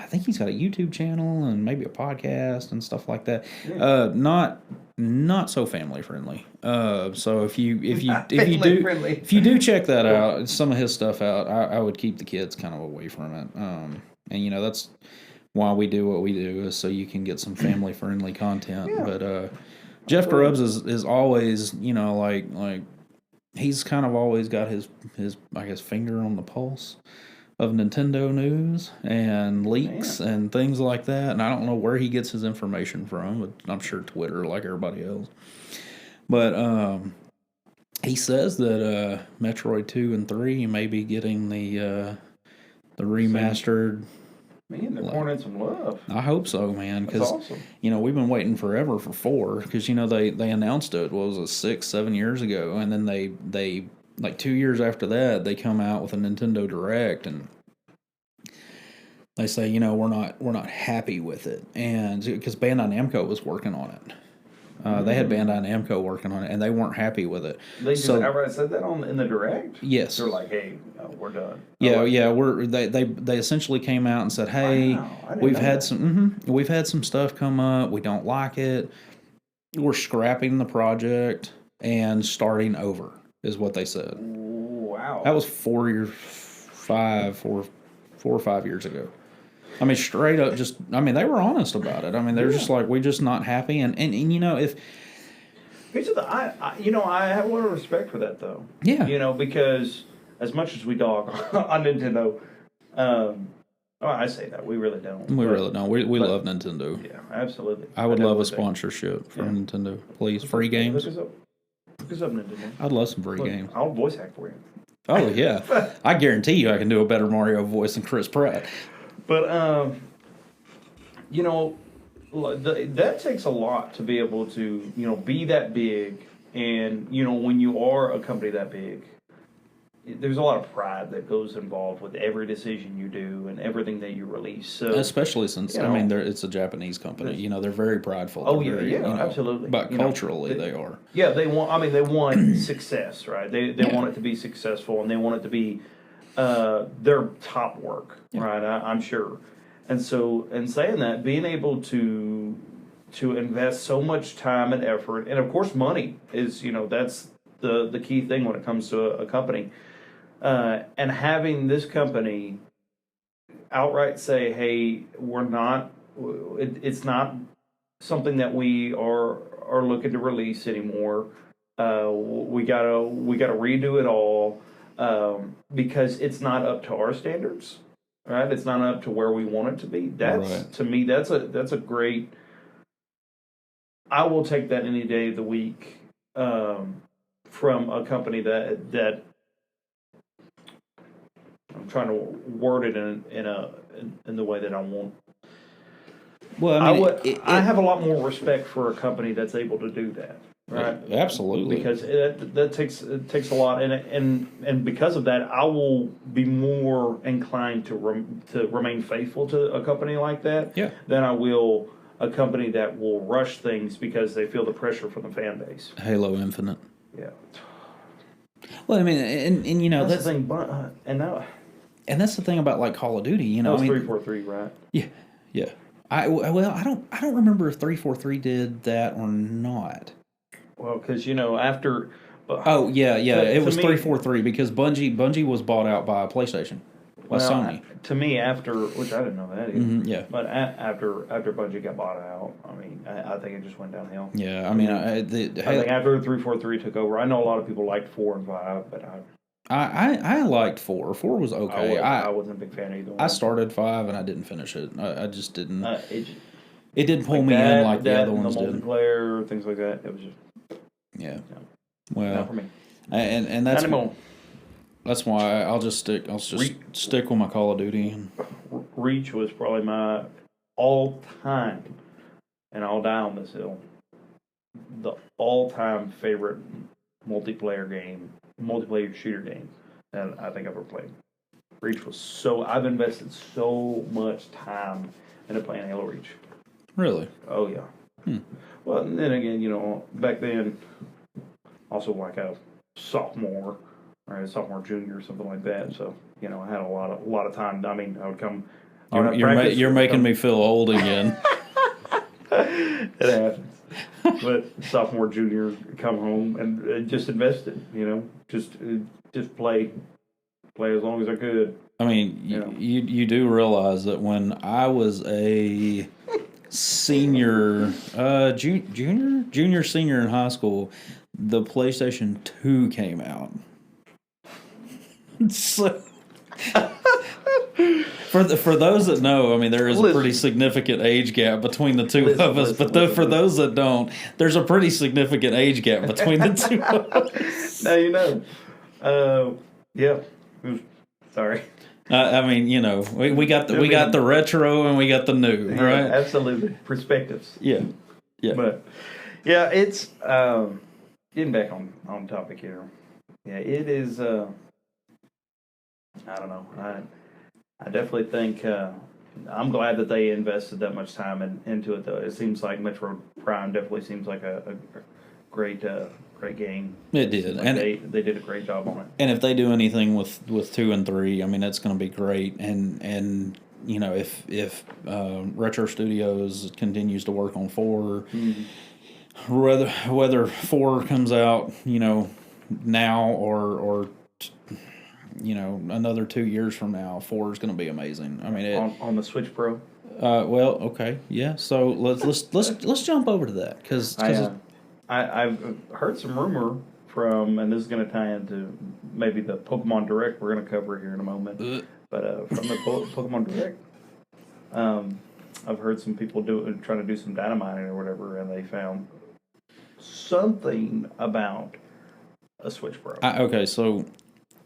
think he's got a YouTube channel and maybe a podcast and stuff like that. Yeah. Not so family friendly. So if you do check that out, some of his stuff out, I would keep the kids kind of away from it. And that's why we do what we do, is so you can get some family friendly content. Yeah. But Jeff Grubbs is always he's kind of always got his I guess finger on the pulse of Nintendo news and leaks and things like that. And I don't know where he gets his information from, but I'm sure Twitter, like everybody else. But he says that Metroid 2 and 3 may be getting the remastered. Man, they're pouring in some love. I hope so, man. Because awesome. We've been waiting forever for 4. Because they announced it 6-7 years ago, and then they 2 years after that they come out with a Nintendo Direct, and they say we're not happy with it, and because Bandai Namco was working on it. They had Bandai Namco working on it, and they weren't happy with it. They just outright said that in the Direct? Yes. They're like, hey, we're done. They essentially came out and said, hey, we've had some stuff come up. We don't like it. We're scrapping the project and starting over, is what they said. Wow. That was 4 or 5 years ago. I mean, straight up, they were honest about it. I mean, they're just like, we're just not happy. And if... I have a lot of respect for that, though. Yeah. Because as much as we dog on Nintendo, I say that, we really don't. We really don't. We love Nintendo. Yeah, absolutely. I would love a sponsorship from Nintendo. Please, free games. Look us up, Nintendo. I'd love some free games. I'll voice hack for you. Oh, yeah. I guarantee you I can do a better Mario voice than Chris Pratt. But, that takes a lot to be able to, be that big. And, when you are a company that big, there's a lot of pride that goes involved with every decision you do and everything that you release. So, especially since, it's a Japanese company. They're very prideful. Oh, absolutely. But culturally, they are. Yeah, they want success, right? They want it to be successful, and they want it to be their top work, right? I'm sure. And so, in saying that, being able to invest so much time and effort, and of course money is, that's the key thing when it comes to a company, and having this company outright say, "Hey, we're not. It's not something that we are looking to release anymore. We gotta redo it all because it's not up to our standards, right? It's not up to where we want it to be. That's to me, that's a great. I will take that any day of the week from a company that I'm trying to word it in the way that I want. Well, I mean, I have a lot more respect for a company that's able to do that, right? Absolutely, because that takes a lot, and because of that, I will be more inclined to remain faithful to a company like that than I will a company that will rush things because they feel the pressure from the fan base. Halo Infinite. Yeah. Well, I mean, and you know that's the thing, and that's the thing about like Call of Duty. You know, that was 343, right? Yeah, yeah. I don't remember if 343 did that or not. Well, because after. Oh yeah, it was 343 because Bungie was bought out by PlayStation, by Sony. To me, after, which I didn't know that either. Yeah. But after Bungie got bought out, I mean, I think it just went downhill. Yeah, I mean, I think after 343 took over, I know a lot of people liked 4 and 5, but I liked 4. 4 was okay. I wasn't a big fan of either one. I started 5 and I didn't finish it. I just didn't. It didn't pull like me that, in like the other and ones the did. Multiplayer, things like that. It was just well, not for me. And that's why I'll just stick with my Call of Duty. Reach was probably my all-time, and I'll die on this hill, the all-time favorite multiplayer shooter game that I think I've ever played. Reach was I've invested so much time into playing Halo Reach. Really? Oh, yeah. Well, and then again, back then, also like a sophomore, junior, or something like that. So, I had a lot of time. I mean, I would come. You're making me feel old again. It happens. But sophomore, junior, come home and just invested. Just play as long as I could. I mean, you do realize that when I was a senior, senior in high school, the PlayStation 2 came out. So, for those that know, I mean, there is a pretty significant age gap between the two of us. But for those that don't, there's a pretty significant age gap between the two of us. Now you know. Yeah. Sorry. I mean, we got the retro and we got the new, right? Absolutely, perspectives. Yeah. But yeah, it's getting back on topic here. Yeah, it is. I don't know. I definitely think I'm glad that they invested that much time into it. Though it seems like Metroid Prime definitely seems like a great game. It did, like and they did a great job on it. And if they do anything with 2 and 3, I mean, that's going to be great. And if Retro Studios continues to work on 4, whether 4 comes out, now or another 2 years from now, 4 is going to be amazing. I mean, on the Switch Pro. Well, okay, yeah. So let's jump over to that because I've heard some rumor from, and this is going to tie into maybe the Pokemon Direct we're going to cover here in a moment. But from the Pokemon Direct, I've heard some people trying to do some dynamiting or whatever, and they found something about a Switch Pro. Okay, so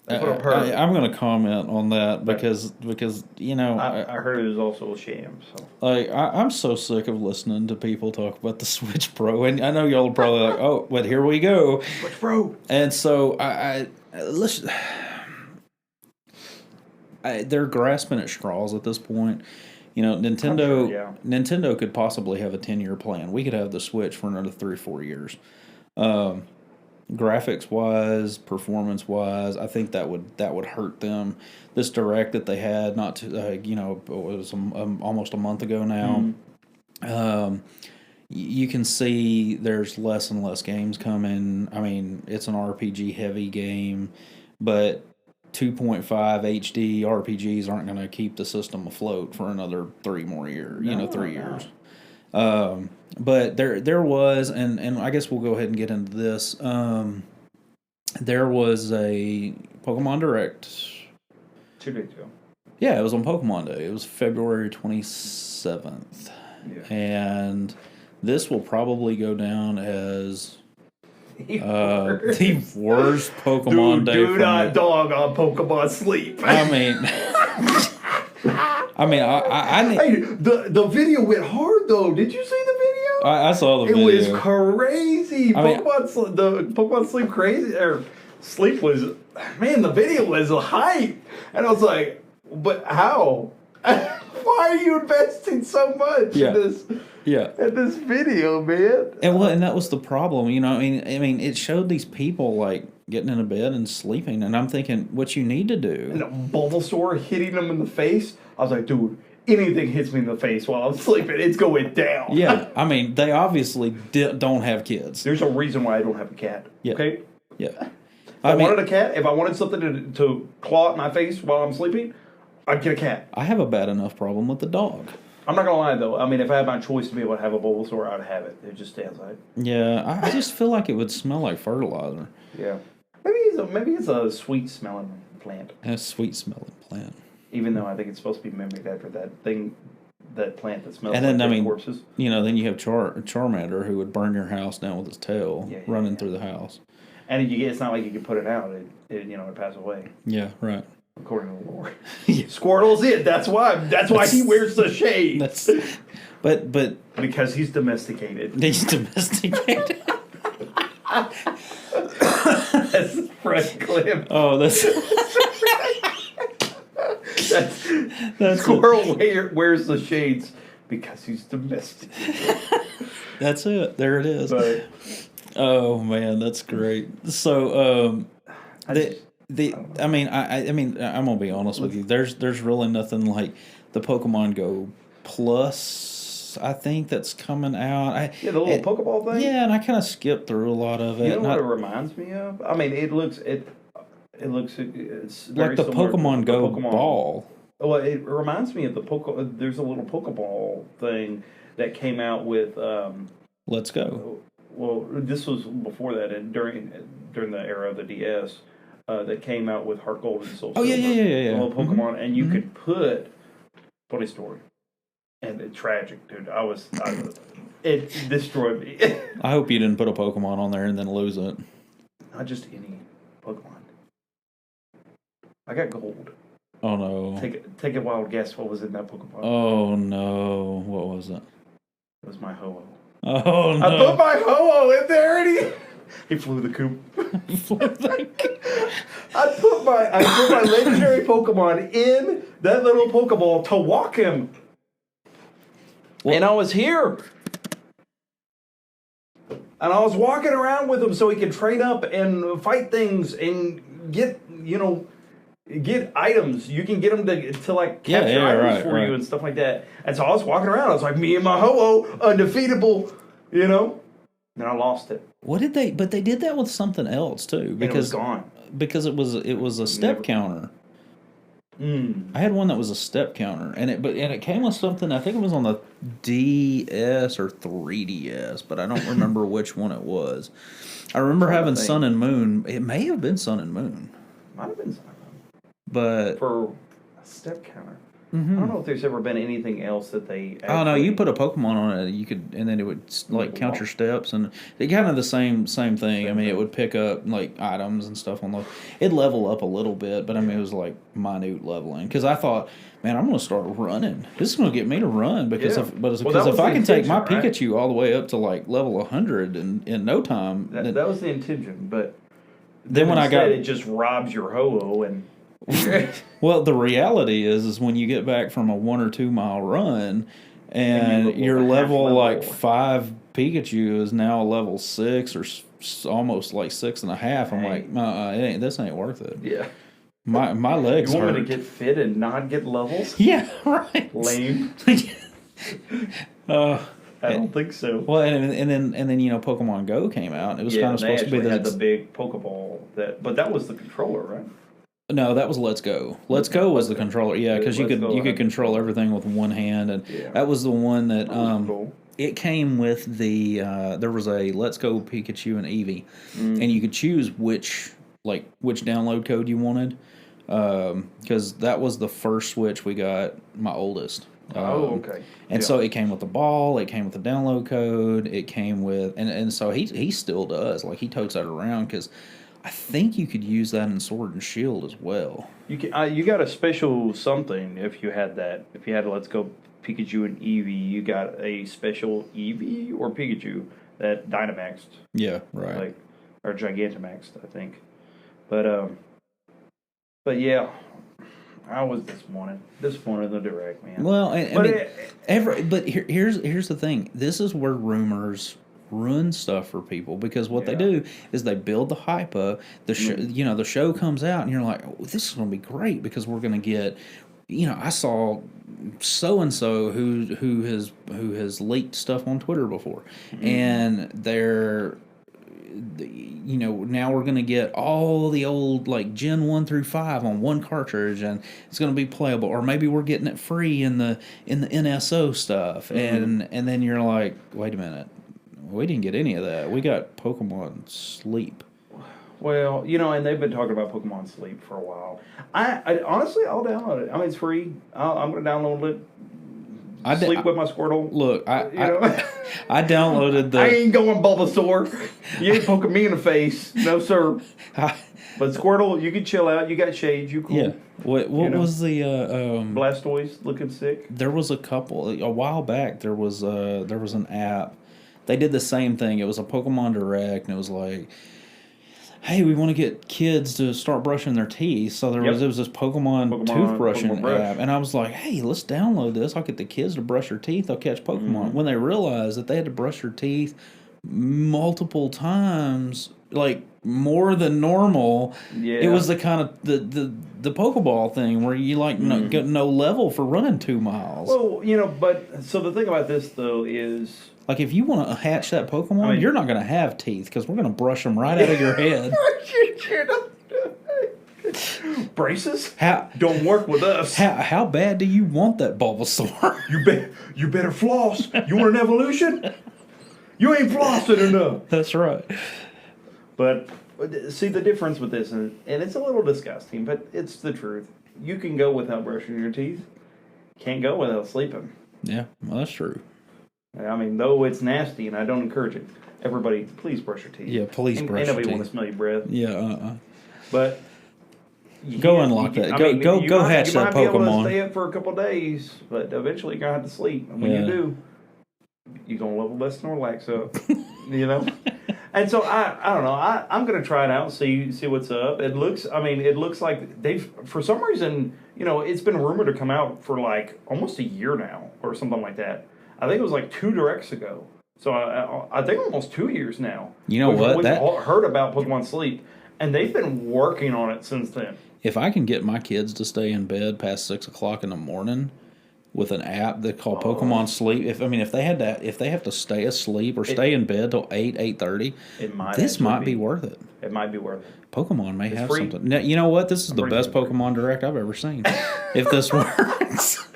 I'm going to comment on that because I heard it was also a sham. So I'm so sick of listening to people talk about the Switch Pro, and I know y'all are probably like, oh, but here we go, Switch Pro. And so they're grasping at straws at this point. Nintendo could possibly have a 10-year plan. We could have the Switch for another 3 or 4 years. Graphics wise, performance wise, I think that would hurt them. This Direct that they had it was almost a month ago now. You can see there's less and less games coming. I mean, it's an RPG heavy game, but 2.5 HD RPGs aren't going to keep the system afloat for another 3 more years. 3 years. But there was, and I guess we'll go ahead and get into this. There was a Pokemon Direct 2 days ago. Yeah, it was on Pokemon Day. It was February 27th. Yeah. And this will probably go down as the worst Pokemon Day. Do not dog on Pokemon Sleep. I mean, Hey, the video went hard though. Did you see the video? I saw the It video. was crazy. The Pokemon Sleep crazy or Sleep was, man. The video was hype, and I was like, but how? Why are you investing so much in this? Yeah. In this video, man. And that was the problem, you know. I mean, it showed these people like getting into bed and sleeping, and I'm thinking, what you need to do. And a Bulbasaur hitting them in the face. I was like, dude, anything hits me in the face while I'm sleeping, it's going down. Yeah, I mean, they obviously don't have kids. There's a reason why I don't have a cat. Yeah. Okay. Yeah. If I wanted a cat, if I wanted something to claw at my face while I'm sleeping, I'd get a cat. I have a bad enough problem with the dog. I'm not gonna lie though. I mean, if I had my choice to be able to have a Bulbasaur, I'd have it. It just stands like. Yeah, I just feel like it would smell like fertilizer. Yeah. Maybe it's a sweet smelling plant. A sweet smelling plant. Even though I think it's supposed to be mimicked after that plant that smells and then, like I mean, corpses. You know, then you have Charmander who would burn your house down with his tail, running through the house. And it's not like you can put it out. It pass away. Yeah, right. According to the lore. Yeah. Squirtle's it. That's why he wears the shades. But because he's domesticated. He's domesticated. That's the front clip. Oh, that's Squirrel wears the shades because he's domesticated. That's it. There it is. But, oh man, that's great. So I mean, I'm gonna be honest with you. There's really nothing like the Pokemon Go Plus. I think that's coming out. The little Pokeball thing. Yeah, and I kind of skipped through a lot of it. You know what it reminds me of? I mean, it's very like the Pokemon Go ball. Well, it reminds me of there's a little Pokeball thing that came out with. Let's Go. Well, this was before that, and during the era of the DS. That came out with Heart Gold and Soul Silver. Oh, yeah. Little Pokemon, and you could put... Funny story. And it's tragic, dude. It destroyed me. I hope you didn't put a Pokemon on there and then lose it. Not just any Pokemon. I got gold. Oh, no. Take a wild guess what was in that Pokemon. Oh, no. What was it? It was my Ho-Oh. Oh, no. I put my Ho-Oh in there, and he flew the coop. I put my legendary Pokemon in that little Pokeball to walk him. And I was here. And I was walking around with him so he could train up and fight things and get items. You can get him to like capture items for you and stuff like that. And so I was walking around. I was like, me and my Ho-Oh, undefeatable, And I lost it. What did they? But they did that with something else too. Because and it was gone. Because it was a step counter. I had one that was a step counter, and it came with something. I think it was on the DS or 3DS, but I don't remember which one it was. I remember having Sun and Moon. It may have been Sun and Moon. Might have been Sun and Moon. But for a step counter. I don't know if there's ever been anything else that they. Oh no! You put a Pokemon on it, you could, and then it would like count your steps, and it kind of the same thing. I mean, it would pick up like items and stuff on the. It'd level up a little bit, but I mean, it was like minute leveling. Because I thought, man, I'm going to start running. This is going to get me to run because if I can take my Pikachu all the way up to like level 100 in no time, that was the intention. But then when I got it, just robs your Ho-Oh and. Well, the reality is when you get back from a 1 or 2 mile run, and your level like 5 Pikachu is now level 6 or almost like 6.5. I'm like, this ain't worth it. Yeah, my legs. You want me to get fit and not get levels? Yeah, right. Lame. I don't think so. Well, and then Pokemon Go came out. It was kind of supposed to be the big Pokeball but that was the controller, right? No, that was Let's Go. Let's Go was the controller. Yeah, because you could control everything with one hand, and that was the one that cool. It came with the there was a Let's Go Pikachu and Eevee, and you could choose which download code you wanted, because that was the first Switch we got. My oldest. Okay. And so it came with the ball. It came with the download code. It came with and so he still does, like, he totes that around, because I think you could use that in Sword and Shield as well. You can, you got a special something if you had that. If you had a Let's Go Pikachu and Eevee, you got a special Eevee or Pikachu that Dynamaxed. Yeah, right. Or Gigantamaxed, I think. But yeah, I was disappointed in the Direct, man. Well, here's the thing. This is where rumors ruin stuff for people, because what they do is they build the hype up. The show comes out, and you're like, oh, this is going to be great, because we're going to get, I saw so and so who has leaked stuff on Twitter before, and they're, now we're going to get all the old, like, Gen 1 through 5 on one cartridge, and it's going to be playable. Or maybe we're getting it free in the NSO stuff, and then you're like, wait a minute. We didn't get any of that. We got Pokemon Sleep. Well, and they've been talking about Pokemon Sleep for a while. I honestly, I'll download it. I mean, it's free. I'm going to download it. Sleep with my Squirtle. Look, I downloaded the... I ain't going Bulbasaur. You ain't poking me in the face. No, sir. But Squirtle, you can chill out. You got shades. You cool. Yeah. What was the... Blastoise looking sick? There was a couple... A while back, there was an app. They did the same thing. It was a Pokemon Direct, and it was like, hey, we want to get kids to start brushing their teeth. So it was this Pokemon toothbrushing app. And I was like, hey, let's download this. I'll get the kids to brush their teeth. They'll catch Pokemon. When they realized that they had to brush their teeth multiple times, like more than normal, it was the kind of the Pokeball thing where you get no level for running 2 miles. Well, but so the thing about this though is, like, if you want to hatch that Pokemon, you're not going to have teeth, because we're going to brush them right out of your head. Braces don't work with us. How bad do you want that Bulbasaur? You better floss. You want an evolution? You ain't flossing enough. That's right. But see the difference with this, and it's a little disgusting, but it's the truth. You can go without brushing your teeth. Can't go without sleeping. Yeah, well, that's true. I mean, though it's nasty, and I don't encourage it. Everybody, please brush your teeth. Yeah, please brush your teeth. Ain't nobody want to smell your breath. Yeah, But go unlock that. Go hatch that Pokemon. You might be able to stay up for a couple of days, but eventually you're going to have to sleep. And when you do, you're going to level that Snorlax up. And so I don't know. I'm going to try it out, see what's up. It looks like they've, for some reason, it's been rumored to come out for like almost a year now or something like that. I think it was like 2 Directs ago. So I think almost 2 years now. You know what? We've heard about Pokemon Sleep, and they've been working on it since then. If I can get my kids to stay in bed past 6 o'clock in the morning with an app that called Pokemon Sleep, if they have to stay asleep or stay in bed till 8:30, this might be worth it. It might be worth it. Pokemon may have something. Now, you know what? This is the best Pokemon Direct I've ever seen. If this works.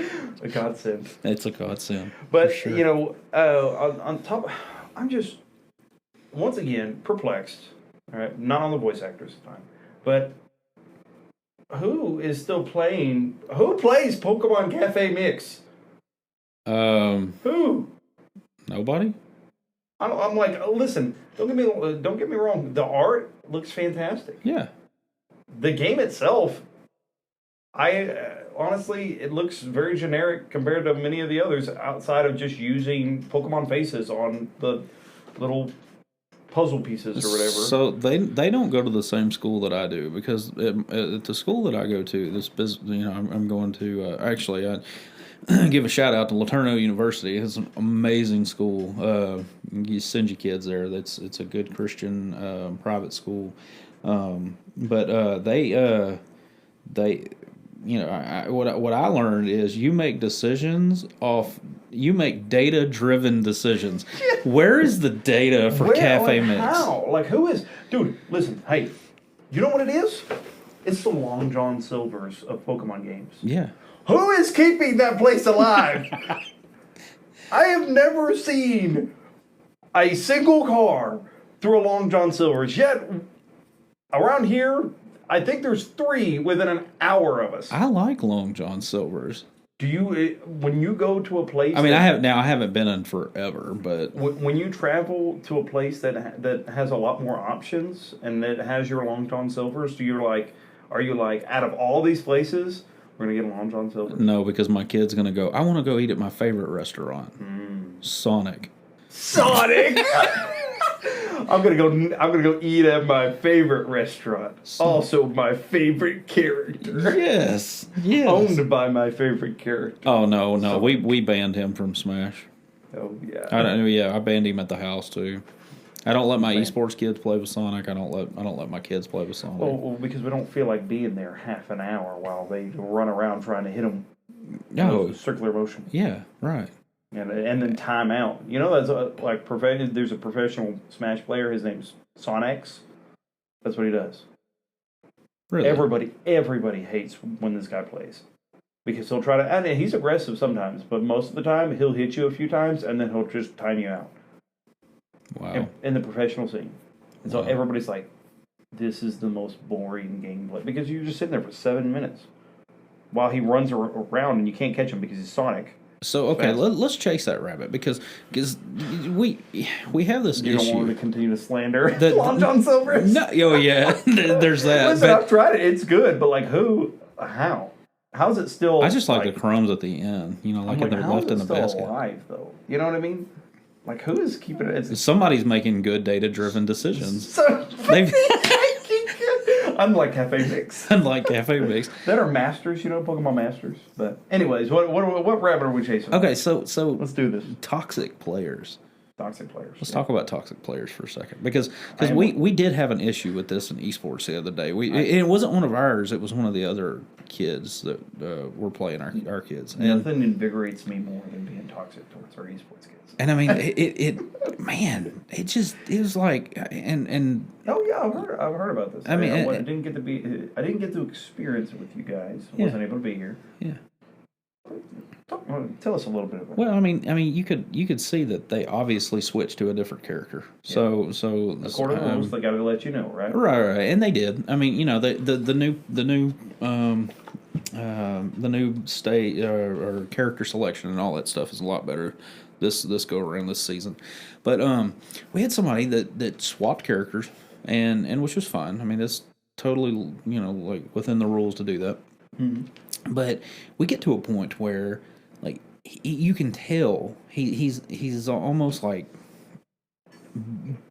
A godsend. It's a godsend. But, sure. On top, I'm just, once again, perplexed. All right, not on the voice actors this time. But who plays Pokemon Cafe Mix? Who? Nobody? I'm like, listen, don't get me wrong. The art looks fantastic. Yeah. The game itself, honestly, it looks very generic compared to many of the others outside of just using Pokemon faces on the little puzzle pieces or whatever. So they don't go to the same school that I do, because at the school that I go to, I'm going to I give a shout out to Laterno University. It's an amazing school. You send your kids there. It's a good Christian private school. But they what I learned is you make data-driven decisions. Where is the data for Cafe Mix? How? Like, who is... Dude, listen, hey, you know what it is? It's the Long John Silvers of Pokemon games. Yeah. Who is keeping that place alive? I have never seen a single car through a Long John Silver's. Yet, around here, I think there's 3 within an hour of us. I like Long John Silver's. Do you, when you go to a place... I mean, I haven't been in forever, but... When you travel to a place that has a lot more options and that has your Long John Silver's, are you like, out of all these places, we're going to get a Long John Silver's? No, because my kid's going to go, I want to go eat at my favorite restaurant. Sonic. I'm gonna go eat at my favorite restaurant. Also, my favorite character. Yes. Owned by my favorite character. Oh no, we banned him from Smash. Oh yeah. I banned him at the house too. I don't let my esports kids play with Sonic. I don't let my kids play with Sonic. Well, because we don't feel like being there half an hour while they run around trying to hit them. No. Circular motion. Yeah. Right. And then time out. You know, that's there's a professional Smash player. His name's Sonex. That's what he does. Really? Everybody hates when this guy plays because he'll try to. And he's aggressive sometimes, but most of the time he'll hit you a few times and then he'll just time you out. Wow. In the professional scene, and so everybody's like, "This is the most boring gameplay," because you're just sitting there for 7 minutes while he runs around and you can't catch him because he's Sonic. So okay, let's chase that rabbit because we have this issue. You don't want to continue to slander Long John Silver's? No, oh yeah, there's that. Listen, I've tried it; it's good, but like how's it still? I just like the crumbs at the end. You know, like in the left in the basket. Alive though, you know what I mean? Like who is keeping it? Somebody's making good data-driven decisions. So Unlike Cafe Mix. That are masters, Pokemon masters. But anyways, what rabbit are we chasing? Okay, so let's do this. Toxic players. Let's talk about toxic players for a second because we did have an issue with this in esports the other day. It wasn't one of ours; it was one of the other kids that were playing our kids. And nothing invigorates me more than being toxic towards our esports kids. And I mean, it was like, and oh yeah, I've heard about this. I mean, I didn't get to experience it with you guys. I wasn't able to be here. Yeah. Tell us a little bit about it. Well, I mean, you could see that they obviously switched to a different character. So according to rules, they got to let you know, right? Right, and they did. I mean, the new state or character selection and all that stuff is a lot better this go around this season. But we had somebody that swapped characters and which was fine. I mean, it's totally like within the rules to do that. Mm-hmm. But we get to a point where like you can tell he's almost like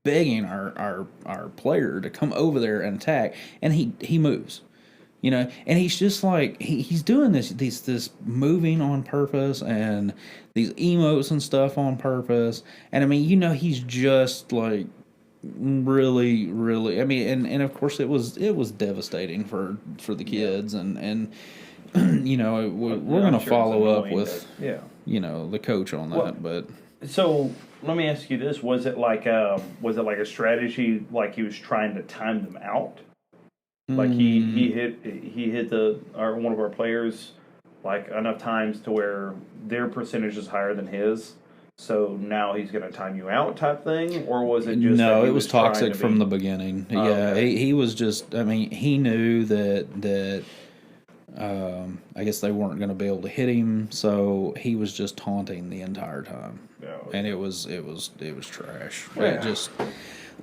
begging our player to come over there and attack, and he moves. And he's just like he's doing this moving on purpose and these emotes and stuff on purpose. And I mean, he's just like really, really. I mean, and of course it was devastating for the kids and we're going to follow up with the coach on that. But so let me ask you this: was it like a strategy? Like he was trying to time them out? Like he hit one of our players like enough times to where their percentage is higher than his, so now he's going to time you out type thing, or was it just no? It was toxic from the beginning. Oh, yeah, okay. He was just. I mean, he knew that I guess they weren't going to be able to hit him, so he was just taunting the entire time, and it was trash. Yeah. It just.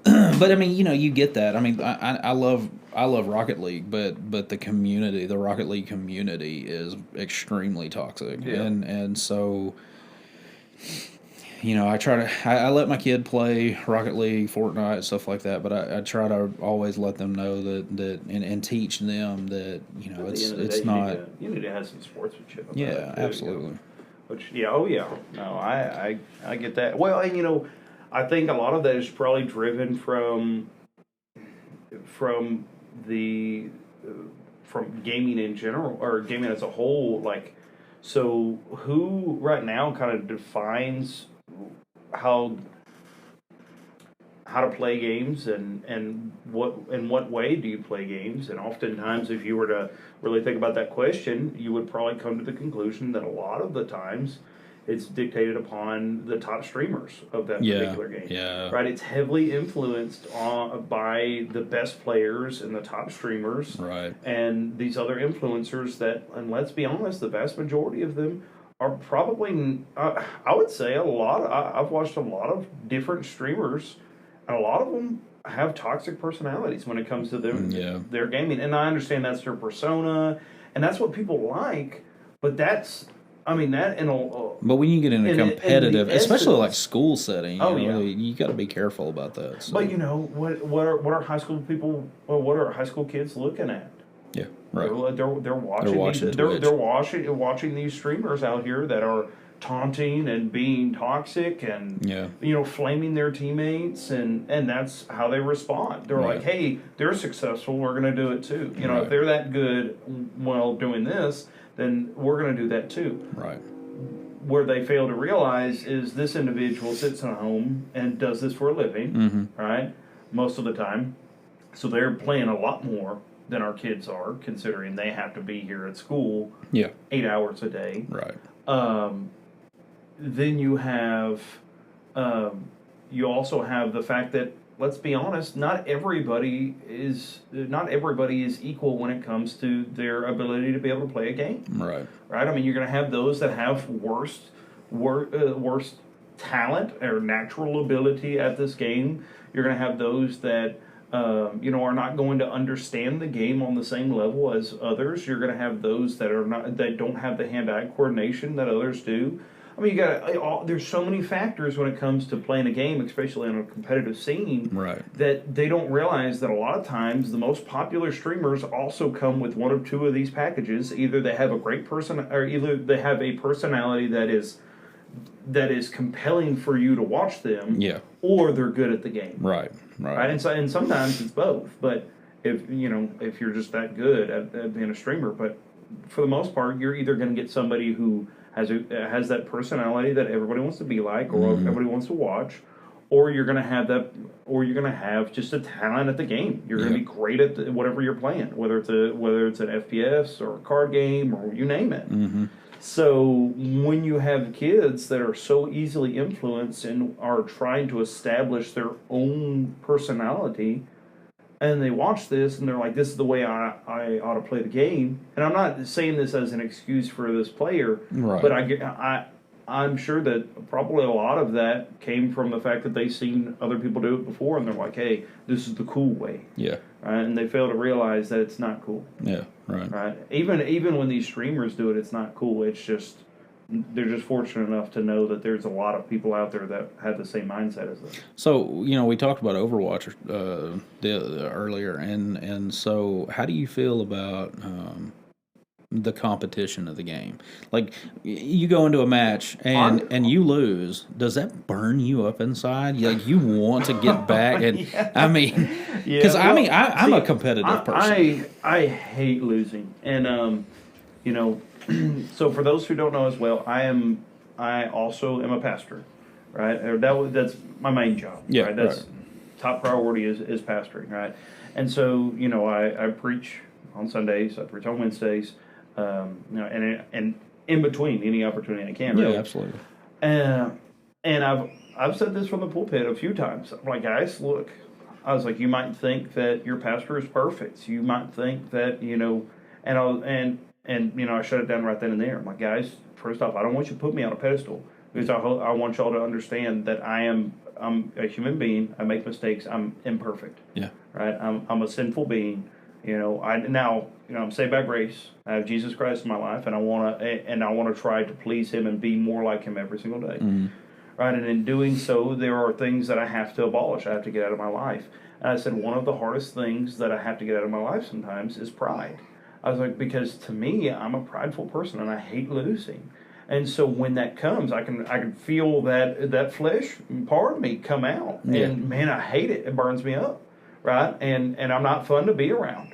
But I mean, you get that. I mean, I love Rocket League, but the Rocket League community is extremely toxic, and so I let my kid play Rocket League, Fortnite, stuff like that, but I try to always let them know that and teach them that it's not. You need to have some sportsmanship. Yeah, absolutely. Which no, I get that. Well, and I think a lot of that is probably driven from gaming in general, or gaming as a whole. Like, so who right now kind of defines how how to play games and in what way do you play games. And oftentimes, if you were to really think about that question, you would probably come to the conclusion that a lot of the times it's dictated upon the top streamers of that particular game. Yeah. Right? It's heavily influenced by the best players and the top streamers. Right. And these other influencers that, and let's be honest, the vast majority of them are probably, I would say I've watched a lot of different streamers, and a lot of them have toxic personalities when it comes to their gaming. And I understand that's their persona, and that's what people like, but that's, I mean, that in a... But when you get into competitive, especially like school setting, yeah. You got to be careful about that. So. But, you know, what are high school people, well, what are high school kids looking at? Yeah, right. They're watching these streamers out here that are taunting and being toxic and flaming their teammates, and that's how they respond. They're like, hey, they're successful, we're going to do it too. You know, if they're that good while doing this, then we're going to do that too. Right. Where they fail to realize is this individual sits at home and does this for a living, right? Most of the time. So they're playing a lot more than our kids are, considering they have to be here at school 8 hours a day. Right. Then you have, you also have the fact that, let's be honest, not everybody is equal when it comes to their ability to be able to play a game. Right. Right. I mean, you're going to have those that have worst talent or natural ability at this game. You're going to have those that are not going to understand the game on the same level as others. You're going to have those that don't have the hand-eye coordination that others do. I mean, there's so many factors when it comes to playing a game, especially on a competitive scene, that they don't realize that a lot of times the most popular streamers also come with one of two of these packages. Either they have a great person, or either they have a personality that is compelling for you to watch them, or they're good at the game. Right. And sometimes it's both. But if you're just that good at being a streamer, but for the most part, you're either going to get somebody who has that personality that everybody wants to be like, or everybody wants to watch, or you're going to have just a talent at the game. You're going to be great at whatever you're playing, whether it's an FPS or a card game or you name it. So when you have kids that are so easily influenced and are trying to establish their own personality, and they watch this and they're like, this is the way I ought to play the game. And I'm not saying this as an excuse for this player, but I'm sure that probably a lot of that came from the fact that they've seen other people do it before, and they're like, hey, this is the cool way. Yeah. Right? And they fail to realize that it's not cool. Yeah, right. Right? Even when these streamers do it, it's not cool. It's just, they're just fortunate enough to know that there's a lot of people out there that have the same mindset as them. So, we talked about Overwatch earlier, and so how do you feel about the competition of the game? Like, you go into a match and you lose. Does that burn you up inside? Like, you want to get back? And I mean, because I'm a competitive person. I hate losing, and so for those who don't know as well, I also am a pastor, right? That's my main job. Yeah, right? That's top priority is pastoring, right? And so I preach on Sundays, I preach on Wednesdays, and in between any opportunity I can. Really. Yeah, absolutely. And I've said this from the pulpit a few times. I'm like, guys, look, I was like, you might think that your pastor is perfect. You might think that and I shut it down right then and there. I'm like, guys, first off, I don't want you to put me on a pedestal, because I want y'all to understand that I'm a human being. I make mistakes. I'm imperfect. Yeah. Right. I'm a sinful being. I'm saved by grace. I have Jesus Christ in my life, and I want to try to please Him and be more like Him every single day. Right. And in doing so, there are things that I have to abolish. I have to get out of my life. And I said one of the hardest things that I have to get out of my life sometimes is pride. I was like, because to me, I'm a prideful person and I hate losing. And so when that comes, I can feel that flesh part of me come out. Yeah. And man, I hate it. It burns me up. Right. And I'm not fun to be around.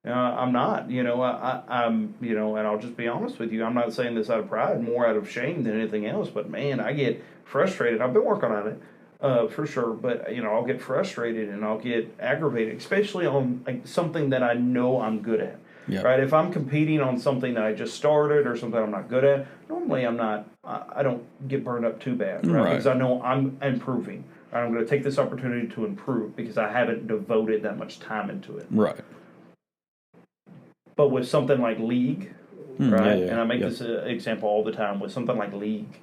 I'm not, I'm, and I'll just be honest with you. I'm not saying this out of pride, more out of shame than anything else. But man, I get frustrated. I've been working on it. for sure. But I'll get frustrated and I'll get aggravated, especially on like something that I know I'm good at. Yeah. Right. If I'm competing on something that I just started or something I'm not good at, normally I don't get burned up too bad, right? Because I know I'm improving. Right? I'm going to take this opportunity to improve because I haven't devoted that much time into it. Right. But with something like League, right? And I make yeah. this example all the time with something like League.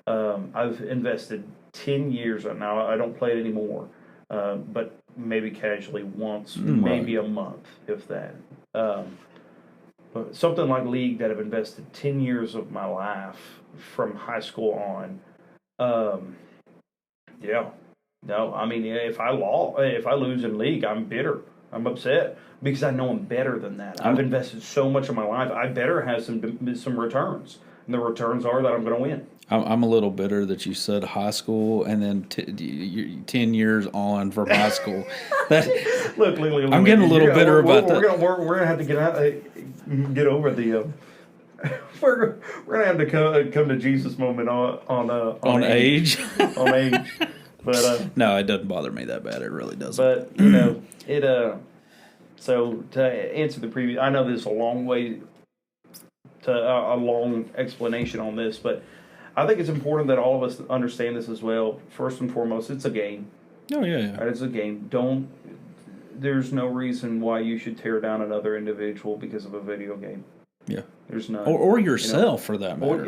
I've invested 10 years. Now I don't play it anymore, but maybe casually once, maybe a month, if that. But something like League that I've invested 10 years of my life from high school on. No, I mean, if I lose in League, I'm bitter. I'm upset because I know I'm better than that. I've invested so much of my life. I better have some returns, and the returns are that I'm going to win. I'm a little bitter that you said high school and then 10 years on from high school. Look, I'm getting a little bitter about that. We're gonna have to get over the. We're gonna have to come to Jesus moment on age. On age. But no, it doesn't bother me that bad. It really doesn't. But it. So to answer the previous, I know this is a long way to a long explanation on this, but I think it's important that all of us understand this as well. First and foremost, it's a game. Oh yeah. Right, it's a game. There's no reason why you should tear down another individual because of a video game. Yeah. There's none. Or yourself, for that matter.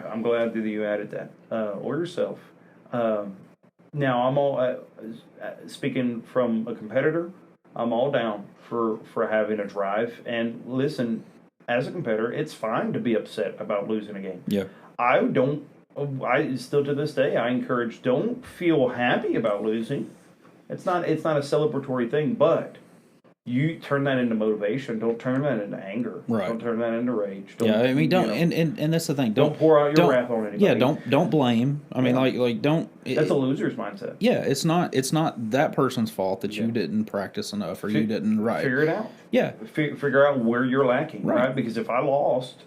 I'm glad that you added that. Or yourself. Now, I'm all speaking from a competitor. I'm all down for having a drive. And listen, as a competitor, it's fine to be upset about losing a game. Yeah. I still to this day, I encourage, don't feel happy about losing. It's not a celebratory thing, but you turn that into motivation. Don't turn that into anger. Right. Don't turn that into rage. And that's the thing. Don't pour out your wrath on anybody. Yeah, don't blame. I mean, don't. That's a loser's mindset. Yeah, it's not that person's fault that you didn't practice enough or you didn't Figure it out. Yeah. Figure out where you're lacking, right? Because if I lost,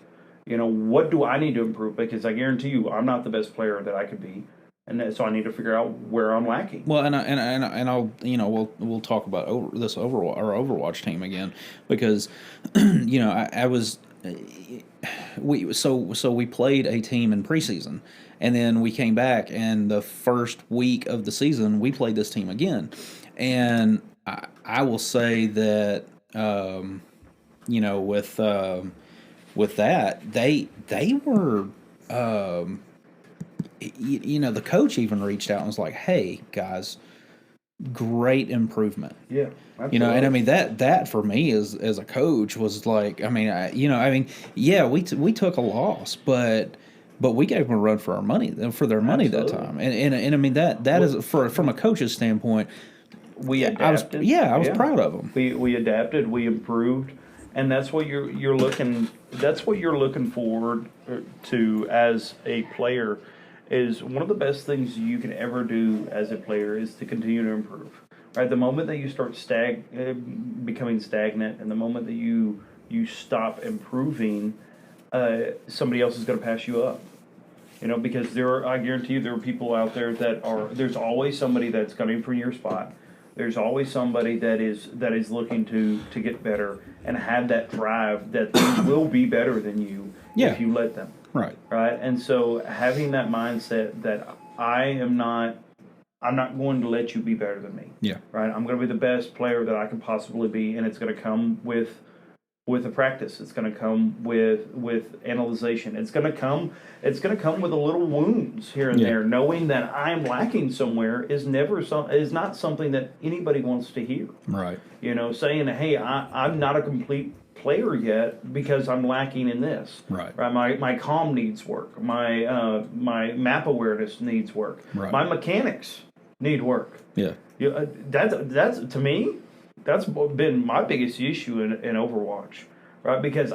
what do I need to improve? Because I guarantee you, I'm not the best player that I could be. And so I need to figure out where I'm lacking. Well, and I'll we'll talk about our Overwatch team again because I was we played a team in preseason and then we came back and the first week of the season we played this team again, and I will say that with that they were. The coach even reached out and was like, "Hey guys, great improvement." Yeah, absolutely. And I mean that for me as a coach was like, we took a loss, but we gave them a run for our money their money that time, and I mean that is from a coach's standpoint. We adapted. I was proud of them. We adapted, we improved, and that's what you're looking. That's what you're looking forward to as a player. Is one of the best things you can ever do as a player is to continue to improve. Right, the moment that you start becoming stagnant, and the moment that you stop improving, somebody else is going to pass you up. Because I guarantee you, there are people out there there's always somebody that's gunning for your spot. There's always somebody that is looking to get better and have that drive that they will be better than you if you let them. Right. And so having that mindset that I'm not going to let you be better than me. Yeah. Right. I'm going to be the best player that I can possibly be, and it's going to come with a practice. It's going to come with analyzation. It's going to come with a little wounds here and there. Knowing that I'm lacking somewhere is not something that anybody wants to hear. Right. Saying, "Hey, I'm not a complete player yet because I'm lacking in this." Right. My comm needs work. My map awareness needs work. Right. My mechanics need work. Yeah. That's to me, that's been my biggest issue in Overwatch, right? Because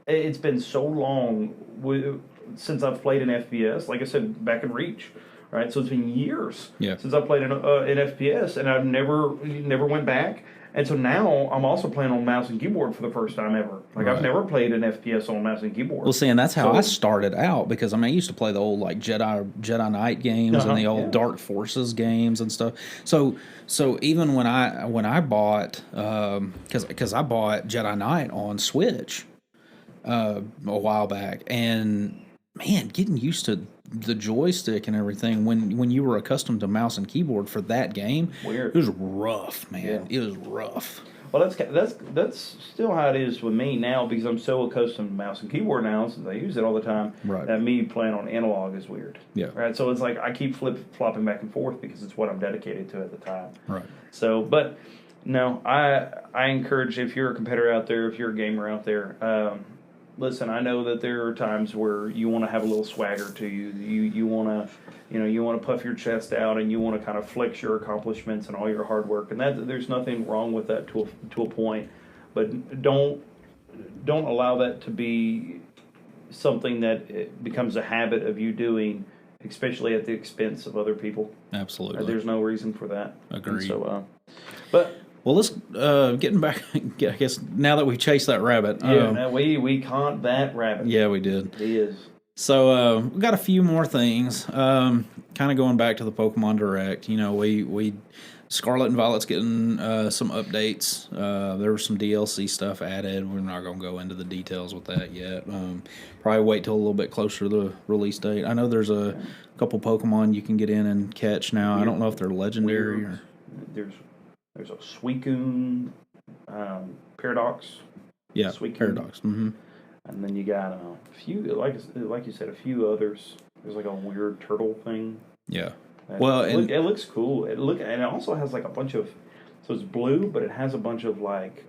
it's been so long since I've played an FPS. Like I said, back in Reach, right? So it's been years since I played an FPS, and I've never went back And so now I'm also playing on mouse and keyboard for the first time ever. Like I've never played an FPS on mouse and keyboard. Well, see, and that's how I started out, because I used to play the old like Jedi Knight games and the old Dark Forces games and stuff. So even when I bought because I bought Jedi Knight on Switch a while back, and man, getting used to the joystick and everything when you were accustomed to mouse and keyboard for that game, Weird. It was rough, man. Yeah. It was rough. Well, that's still how it is with me now, because I'm so accustomed to mouse and keyboard now, since I use it all the time. Right. That me playing on analog is weird. Yeah. Right. So it's like I keep flopping back and forth because it's what I'm dedicated to at the time. Right. So, but no, I encourage, if you're a competitor out there, if you're a gamer out there, listen, I know that there are times where you want to have a little swagger to you. You want to puff your chest out, and you want to kind of flex your accomplishments and all your hard work. And there's nothing wrong with that to a point, but don't allow that to be something that it becomes a habit of you doing, especially at the expense of other people. Absolutely. There's no reason for that. Agreed. So, but. Well, let's getting back. I guess now that we've chased that rabbit, we caught that rabbit. Yeah, we did. He is. So we got a few more things. Kind of going back to the Pokemon Direct. You know, we Scarlet and Violet's getting some updates. There was some DLC stuff added. We're not going to go into the details with that yet. Probably wait till a little bit closer to the release date. I know there's a couple Pokemon you can get in and catch now. I don't know if they're legendary or. There's a Suicune, Paradox. Yeah, Suicune. Paradox. Mm-hmm. And then you got a few, like you said, a few others. There's like a weird turtle thing. Yeah. Well, it looks cool. And it also has like a bunch of, so it's blue, but it has a bunch of like,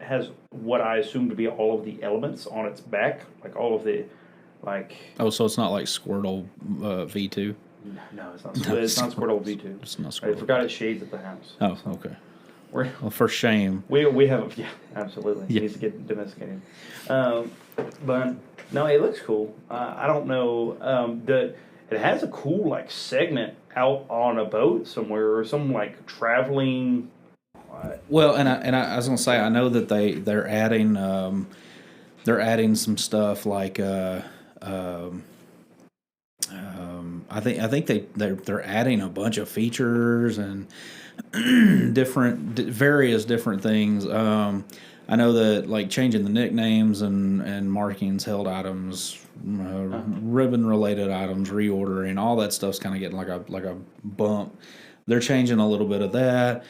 it has what I assume to be all of the elements on its back, like all of the, like. Oh, so it's not like Squirtle V2. No, it's not. It's not Squirtle V2. It's not Squirtle. I forgot its shades at the house. Oh, okay. Well, for shame. We have, yeah, absolutely. It needs to get domesticated. But no, it looks cool. I don't know. It has a cool like segment out on a boat somewhere, or some like traveling. Well, and I was gonna say, I know that they're adding some stuff like I think they're adding a bunch of features and various different things. I know that like changing the nicknames and markings, held items, ribbon related items, reordering, all that stuff's kind of getting like a bump. They're changing a little bit of that.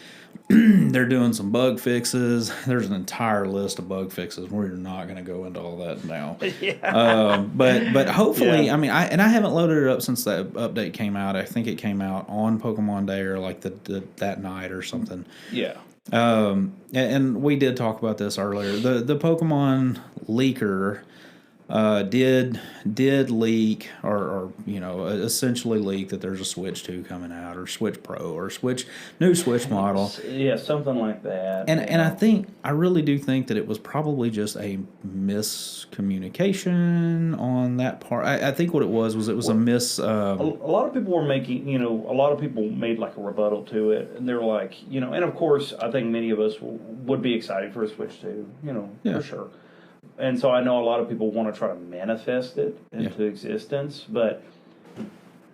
They're doing some bug fixes. There's an entire list of bug fixes. We're not going to go into all that now. Yeah. But hopefully, yeah. I mean, I haven't loaded it up since that update came out. I think it came out on Pokemon Day or like that night or something. Yeah. And we did talk about this earlier. The Pokemon leaker did leak or essentially leak that there's a Switch 2 coming out, or Switch Pro, or new Switch model. Yeah, something like that. And I really do think that it was probably just a miscommunication on that part. I think what it was a miss. A lot of people were making, a lot of people made like a rebuttal to it, and they were like, and of course, I think many of us would be excited for a Switch 2, for sure. And so I know a lot of people want to try to manifest it into existence, but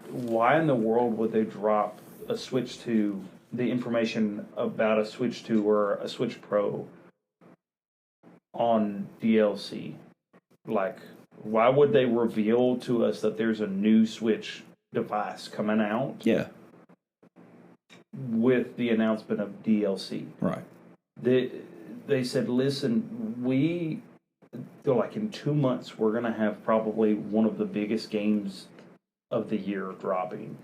why in the world would they drop a Switch 2, the information about a Switch 2 or a Switch Pro on DLC? Like, why would they reveal to us that there's a new Switch device coming out? Yeah. With the announcement of DLC. Right. They said, listen, they're like, in 2 months, we're going to have probably one of the biggest games of the year dropping,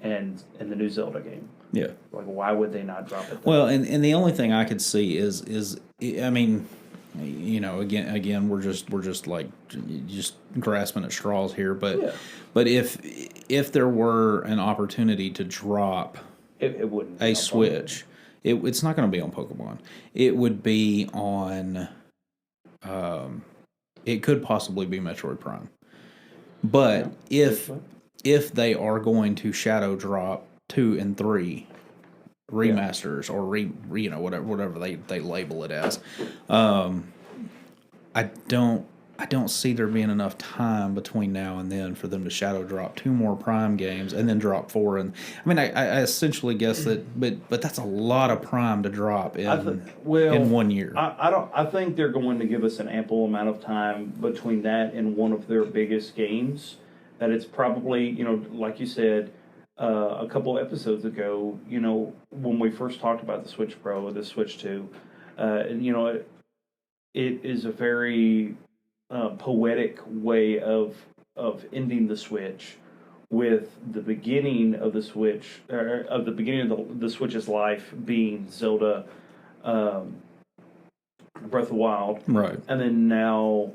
and the new Zelda game. Yeah. Like, why would they not drop it? Well, and the only thing I could see is I mean, again, we're just like just grasping at straws here, but if there were an opportunity to drop it wouldn't a Switch, it's not going to be on Pokemon. It would be on. It could possibly be Metroid Prime, but if they are going to shadow drop 2 and 3, remasters or whatever they label it as. I don't see there being enough time between now and then for them to shadow drop 2 more Prime games and then drop 4. And I mean, I essentially guess that, but that's a lot of Prime to drop in 1 year. I think they're going to give us an ample amount of time between that and one of their biggest games. That it's probably, like you said a couple episodes ago, when we first talked about the Switch Pro, the Switch 2, it is a very poetic way of ending the Switch with the beginning of the Switch, of the beginning of the Switch's life being Zelda Breath of the Wild. Right. And then now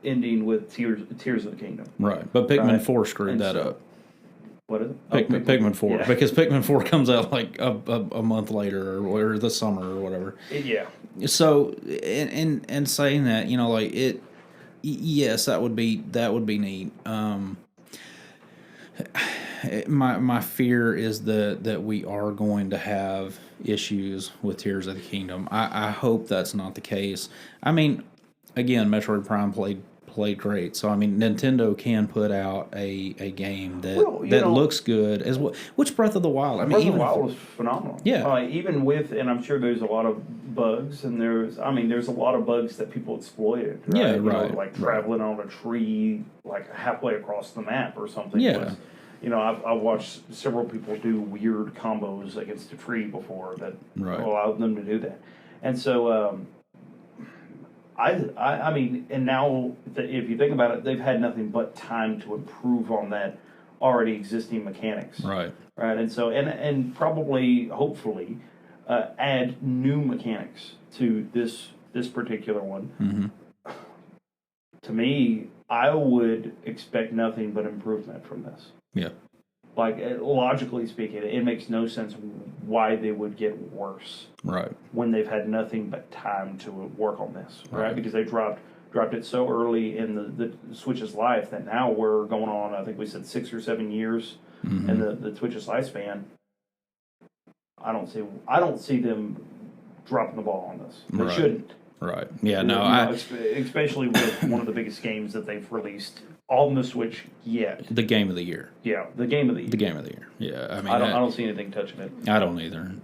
ending with Tears of the Kingdom. Right. But Pikmin 4 screwed that up. What is it? Pikmin 4. Yeah. Because Pikmin 4 comes out like a month later or the summer or whatever. Yeah. So, and saying that, like it, yes, that would be neat. My fear is that we are going to have issues with Tears of the Kingdom. I hope that's not the case. I mean, again, Metroid Prime played great. So I mean, Nintendo can put out a game that looks good as well. Which Breath of the Wild? I mean, Breath of the Wild was phenomenal. Yeah. Even with, and I'm sure there's a lot of bugs, and there's a lot of bugs that people exploited. Right? Yeah, right. Like traveling on a tree, like halfway across the map or something. Yeah. I've watched several people do weird combos against a tree before that allowed them to do that, and so. I mean, and now if you think about it, they've had nothing but time to improve on that already existing mechanics. Right. And so, and probably, hopefully, add new mechanics to this particular one. Mm-hmm. To me, I would expect nothing but improvement from this. Yeah. Like, logically speaking, it makes no sense why they would get worse. Right. When they've had nothing but time to work on this, right? Because they dropped it so early in the Switch's life that now we're going on, I think we said 6 or 7 years in the Switch's lifespan. I don't see them dropping the ball on this. They shouldn't. Right. Yeah, especially with one of the biggest games that they've released on the Switch yet. The game of the year. Yeah, the game of the year. The game of the year. Yeah, I mean, I don't see anything touching it. I don't either.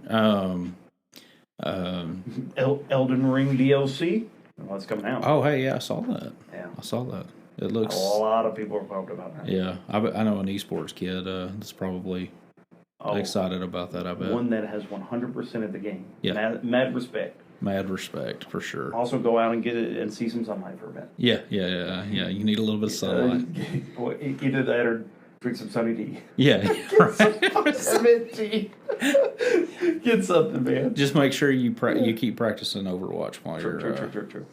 Elden Ring DLC. Well, it's coming out. Oh, hey, yeah, I saw that. Yeah, I saw that. It looks. A lot of people are pumped about that. Yeah, I know an esports kid that's probably excited about that. I bet one that has 100% of the game. Yeah, mad respect. Mad respect for sure. Also, go out and get it and see some sunlight for a bit. Yeah. You need a little bit of sunlight. Either that or drink some sunny tea. Yeah, Get tea. Get something, man. Just make sure you keep practicing Overwatch while you're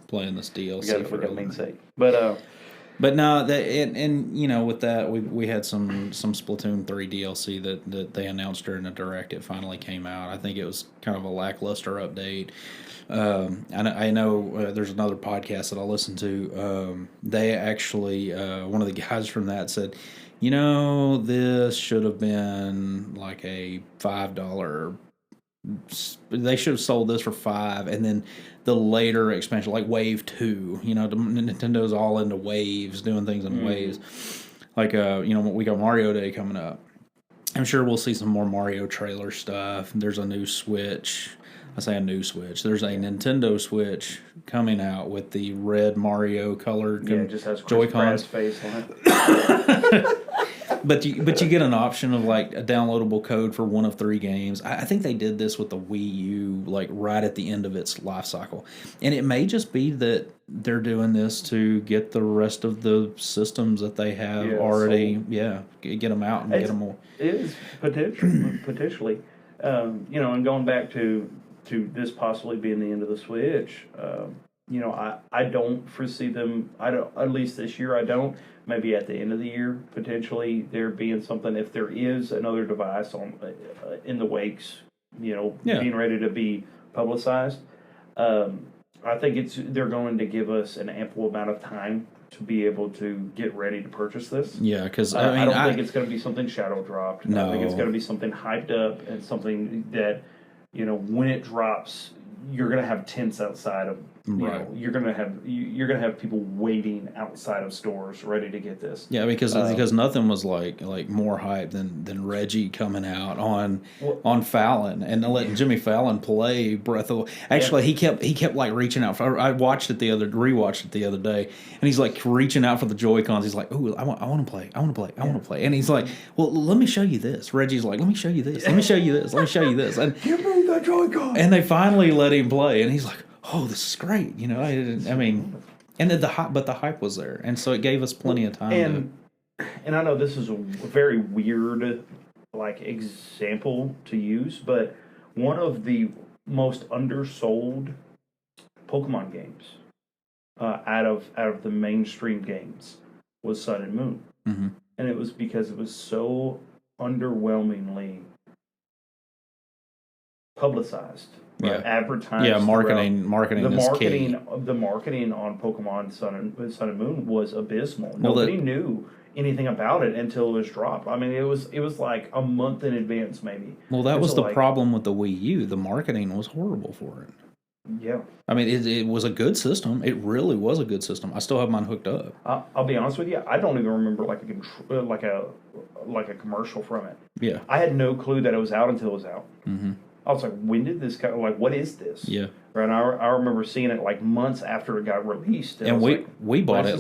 playing this DLC. We got main sake. But no, and with that, we had some Splatoon 3 DLC that they announced during the Direct. It finally came out. I think it was kind of a lackluster update. I know there's another podcast that I listen to. They actually, one of the guys from that said, this should have been like a $5. They should have sold this for $5, and then the later expansion, like Wave 2, Nintendo's all into waves, doing things in waves. Like, we got Mario Day coming up. I'm sure we'll see some more Mario trailer stuff. There's a new Switch. I say a new Switch. There's a Nintendo Switch coming out with the red Mario colored it just has Joy-Cons. Chris Pratt's face on it. But you get an option of like a downloadable code for one of 3 games. I think they did this with the Wii U, like right at the end of its life cycle. And it may just be that they're doing this to get the rest of the systems that they have already, get them out and get them more. It is potentially, and going back to this possibly being the end of the Switch, I don't foresee them, at least this year I don't. Maybe at the end of the year, potentially, there being something, if there is another device on in the wakes, being ready to be publicized. I think they're going to give us an ample amount of time to be able to get ready to purchase this. Yeah, because I don't think it's going to be something shadow dropped. No. I think it's going to be something hyped up and something that when it drops, you're gonna have tents outside of. You're gonna have people waiting outside of stores ready to get this. Yeah, because nothing was like more hype than Reggie coming out on Fallon and letting Jimmy Fallon play Breath of. Actually, he kept like reaching out. I rewatched it the other day, and he's like reaching out for the Joy-Cons. He's like, "Ooh, I want to play. I want to play." And he's like, "Well, let me show you this." Reggie's like, "Let me show you this. Let me show you this. Let me show you this." And give me the Joy-Con. And they finally let him play, and he's like, "Oh, this is great." I mean, and then the hype was there, and so it gave us plenty of time. And I know this is a very weird, like, example to use, but one of the most undersold Pokemon games out of the mainstream games was Sun and Moon, and it was because it was so underwhelmingly publicized. Advertised. Yeah, marketing is key. The marketing on Pokemon Sun and Moon was abysmal. Nobody knew anything about it until it was dropped. I mean, it was like a month in advance, maybe. Well, that was the problem with the Wii U. The marketing was horrible for it. Yeah. I mean, it was a good system. It really was a good system. I still have mine hooked up. I'll be honest with you. I don't even remember like a commercial from it. Yeah. I had no clue that it was out until it was out. Mm-hmm. I was like, when did this come? Like, what is this? Yeah. Right. And I remember seeing it like months after it got released. And we bought it.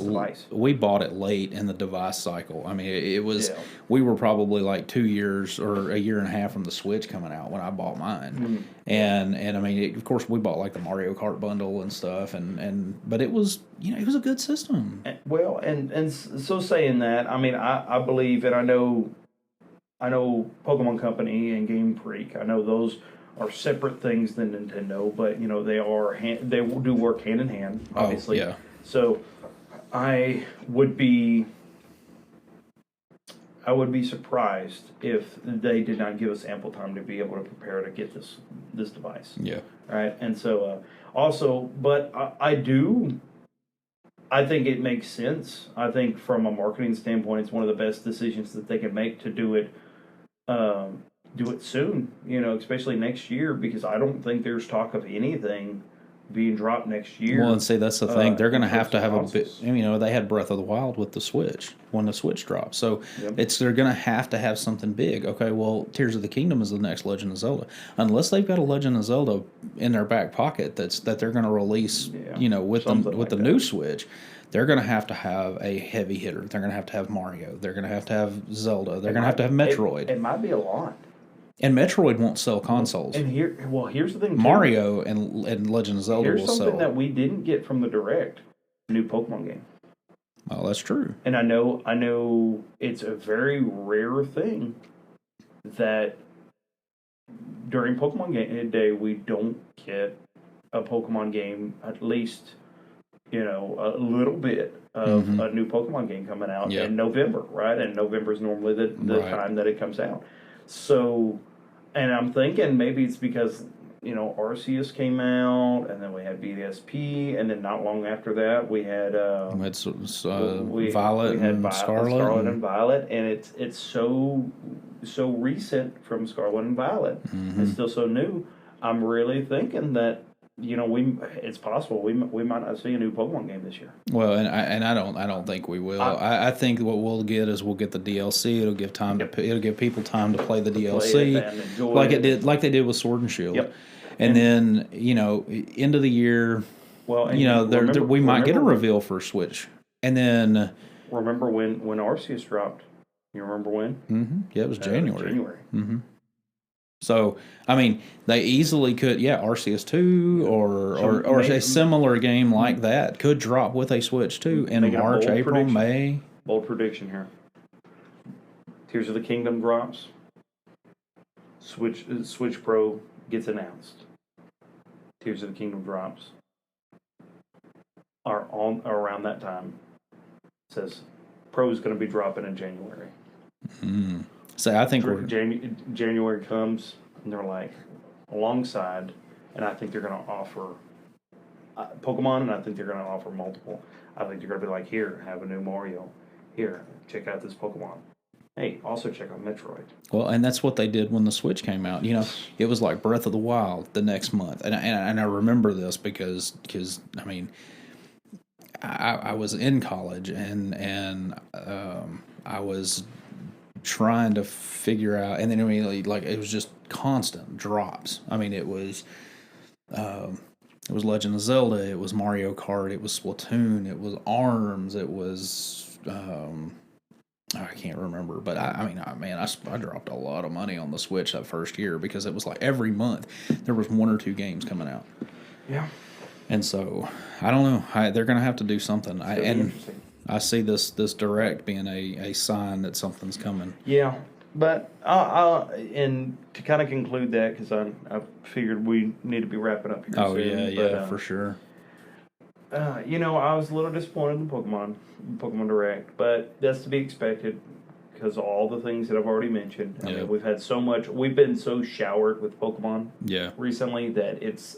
We bought it late in the device cycle. I mean, it was. Yeah. We were probably like 2 years or a year and a half from the Switch coming out when I bought mine. Mm-hmm. And I mean, of course, we bought like the Mario Kart bundle and stuff. But it was it was a good system. Well, and so saying that, I mean, I believe, and I know Pokemon Company and Game Freak. I know those are separate things than Nintendo, but they do work hand in hand, obviously. Oh, yeah. So I would be surprised if they did not give us ample time to be able to prepare to get this device. Yeah. Right. And so also, but I think it makes sense. I think from a marketing standpoint, it's one of the best decisions that they can make to do it soon, especially next year, because I don't think there's talk of anything being dropped next year. Well, and see, that's the thing. They're going to have a bit. They had Breath of the Wild with the Switch when the Switch dropped, so they're going to have something big. Okay, well, Tears of the Kingdom is the next Legend of Zelda, unless they've got a Legend of Zelda in their back pocket that they're going to release, with the new Switch. They're going to have a heavy hitter. They're going to have Mario. They're going to have Zelda. They're going to have Metroid. It might be a lot. And Metroid won't sell consoles. And here's the thing. Mario and Legend of Zelda will sell. Here's something that we didn't get from the Direct. New Pokemon game. Oh, that's true. And I know it's a very rare thing that during Pokemon Day we don't get a Pokemon game, at least a little bit of a new Pokemon game coming out in November, right? And November is normally the time that it comes out. So, and I'm thinking maybe it's because, Arceus came out, and then we had BDSP, and then not long after that we had Violet and Scarlet and Violet, and it's so recent from Scarlet and Violet. Mm-hmm. It's still so new. I'm really thinking that it's possible we might not see a new Pokemon game this year. Well, and I don't think we will. I think what we'll get the DLC. It'll give people time to play the DLC, like they did with Sword and Shield. Yep. And then end of the year. Well, we might get a reveal for Switch, and then remember when Arceus dropped. You remember when? Mm-hmm. Yeah, it was January. Mm-hmm. So, I mean, they easily could, Arceus 2 or a similar game like that could drop with a Switch 2 in March, April, May. Bold prediction here. Tears of the Kingdom drops. Switch Pro gets announced. Tears of the Kingdom drops. Around that time, it says Pro is going to be dropping in January. Mm-hmm. So I think January comes and they're like alongside, and I think they're going to offer Pokemon, and I think they're going to offer multiple. I think they're going to be like, here, have a new Mario. Here, check out this Pokemon. Hey, also check out Metroid. Well, and that's what they did when the Switch came out. It was like Breath of the Wild the next month, and I remember this because I mean, I was in college and I was trying to figure out, and then immediately like it was just constant drops. I mean, it was Legend of Zelda, it was Mario Kart, it was Splatoon, it was ARMS, it was I can't remember, but I dropped a lot of money on the Switch that first year because it was like every month there was 1 or 2 games coming out. Yeah. And so I don't know. They're going to have to do something. I see this direct being a sign that something's coming. Yeah, but and to kind of conclude that, because I figured we need to be wrapping up here. Oh soon, yeah, for sure. I was a little disappointed in Pokemon Direct, but that's to be expected because of all the things that I've already mentioned. I mean, we've been so showered with Pokemon recently that it's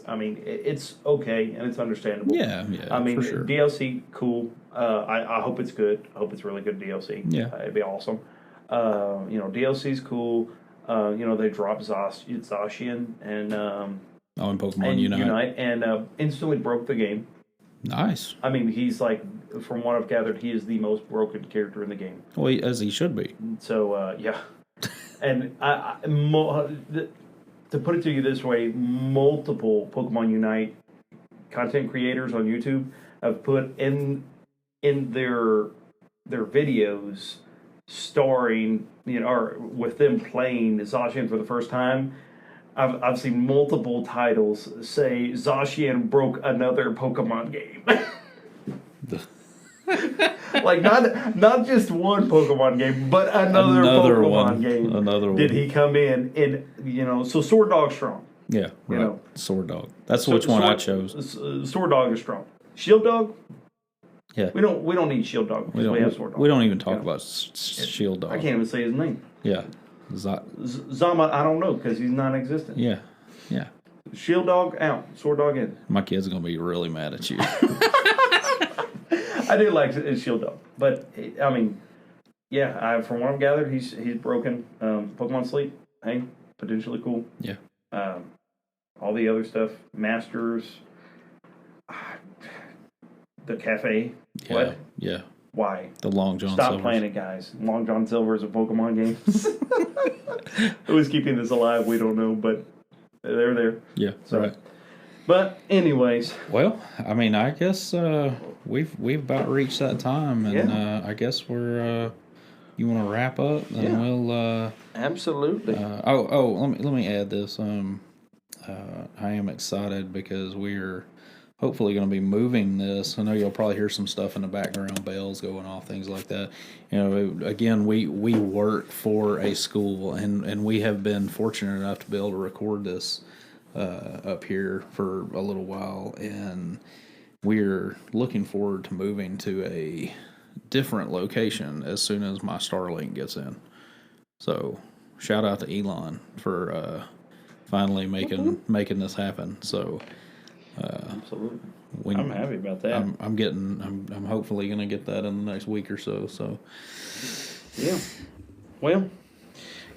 okay and it's understandable. Yeah, I mean, for sure. DLC, cool. I hope it's good. I hope it's really good DLC. Yeah. It'd be awesome. DLC's cool. They dropped Zacian and in Pokemon Unite. And instantly broke the game. Nice. I mean, he's like, from what I've gathered, he is the most broken character in the game. Well, as he should be. So, yeah. And to put it to you this way, multiple Pokemon Unite content creators on YouTube have put in their videos starring, or with them playing Zacian for the first time. I've seen multiple titles say Zacian broke another Pokemon game. Like not just one Pokemon game, but another Pokemon one. game. Another one. Did he come in so Sword Dog's strong. Yeah, right. Sword Dog. That's which one I chose. Sword Dog is strong. Shield Dog? Yeah. We don't need Shield Dog. We have Sword Dog. We don't even talk about Shield Dog. I can't even say his name. Yeah. Zama, I don't know because he's non-existent. Yeah. Shield Dog out, Sword Dog in. My kid's gonna be really mad at you. I do like Shield Dog, but I mean, from what I've gathered, he's broken. Pokemon Sleep, hey, potentially cool. Yeah. All the other stuff, Masters, the Cafe. Yeah. What? Yeah. Why? The Long John Stop Silvers. playing it, guys. Long John Silver is a Pokemon game. Who's keeping this alive? We don't know, but they're there. Yeah, So, right. But anyways, Well, I mean, I guess we've about reached that time, and I guess we're. You want to wrap up, and we'll. Absolutely. Let me add this. I am excited because we're hopefully going to be moving this. I know you'll probably hear some stuff in the background, bells going off, things like that. Again, we work for a school, and we have been fortunate enough to be able to record this up here for a little while, and we're looking forward to moving to a different location as soon as my Starlink gets in. So, shout out to Elon for finally making this happen. So. Absolutely. I'm happy about that. I'm hopefully going to get that in the next week or so. So, yeah. Well,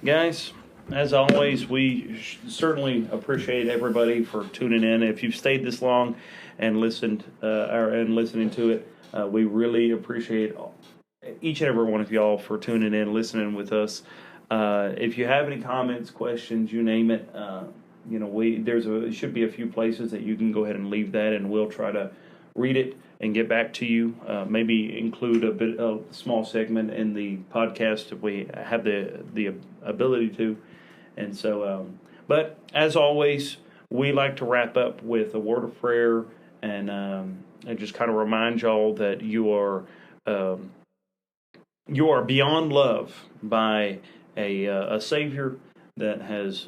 guys, as always, we certainly appreciate everybody for tuning in. If you've stayed this long and listening to it, we really appreciate each and every one of y'all for tuning in, listening with us. If you have any comments, questions, you name it. There should be a few places that you can go ahead and leave that, and we'll try to read it and get back to you. Maybe include a small segment in the podcast if we have the ability to. And so, but as always, we like to wrap up with a word of prayer and just kind of remind y'all that you are beyond love by a Savior that has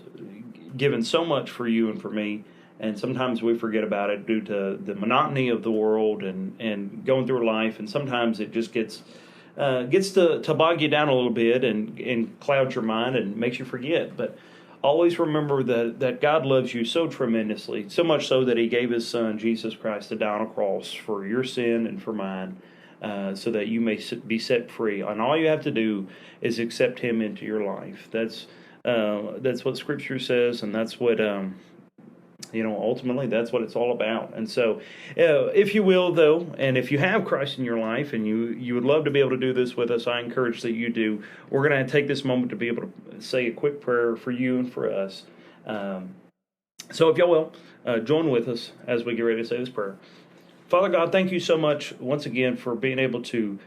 given so much for you and for me, and sometimes we forget about it due to the monotony of the world and going through life, and sometimes it just gets to bog you down a little bit and clouds your mind and makes you forget. But always remember that God loves you so tremendously, so much so that He gave His Son, Jesus Christ, to die on a cross for your sin and for mine, so that you may be set free. And all you have to do is accept Him into your life. That's what Scripture says, and that's what ultimately that's what it's all about. And so, if you will, though, and if you have Christ in your life and you would love to be able to do this with us, I encourage that you do. We're going to take this moment to be able to say a quick prayer for you and for us. So if y'all will, join with us as we get ready to say this prayer. Father God, thank you so much once again for being able to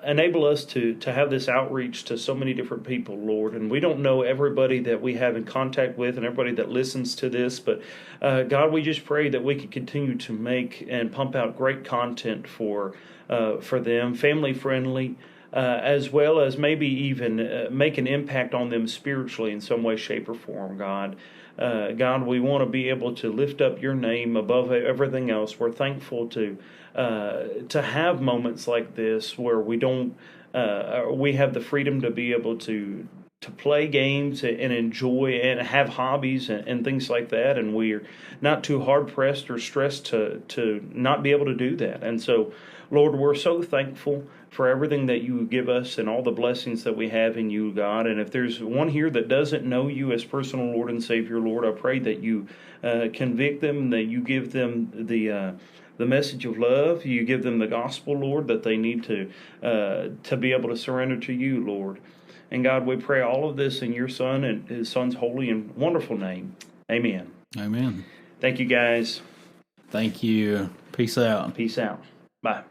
enable us to have this outreach to so many different people, Lord. And we don't know everybody that we have in contact with and everybody that listens to this, but God, we just pray that we can continue to make and pump out great content for them, family friendly, as well as maybe even make an impact on them spiritually in some way, shape, or form, God. God, we want to be able to lift up your name above everything else. We're thankful to have moments like this where we have the freedom to be able to play games and enjoy and have hobbies and things like that, and we're not too hard pressed or stressed to not be able to do that. And so, Lord, we're so thankful for everything that you give us and all the blessings that we have in you, God. And if there's one here that doesn't know you as personal Lord and Savior, Lord, I pray that you convict them, that you give them the message of love, you give them the gospel, Lord, that they need to be able to surrender to you, Lord. And God, we pray all of this in your Son and his Son's holy and wonderful name. Amen. Amen. Thank you, guys. Thank you. Peace out. Peace out. Bye.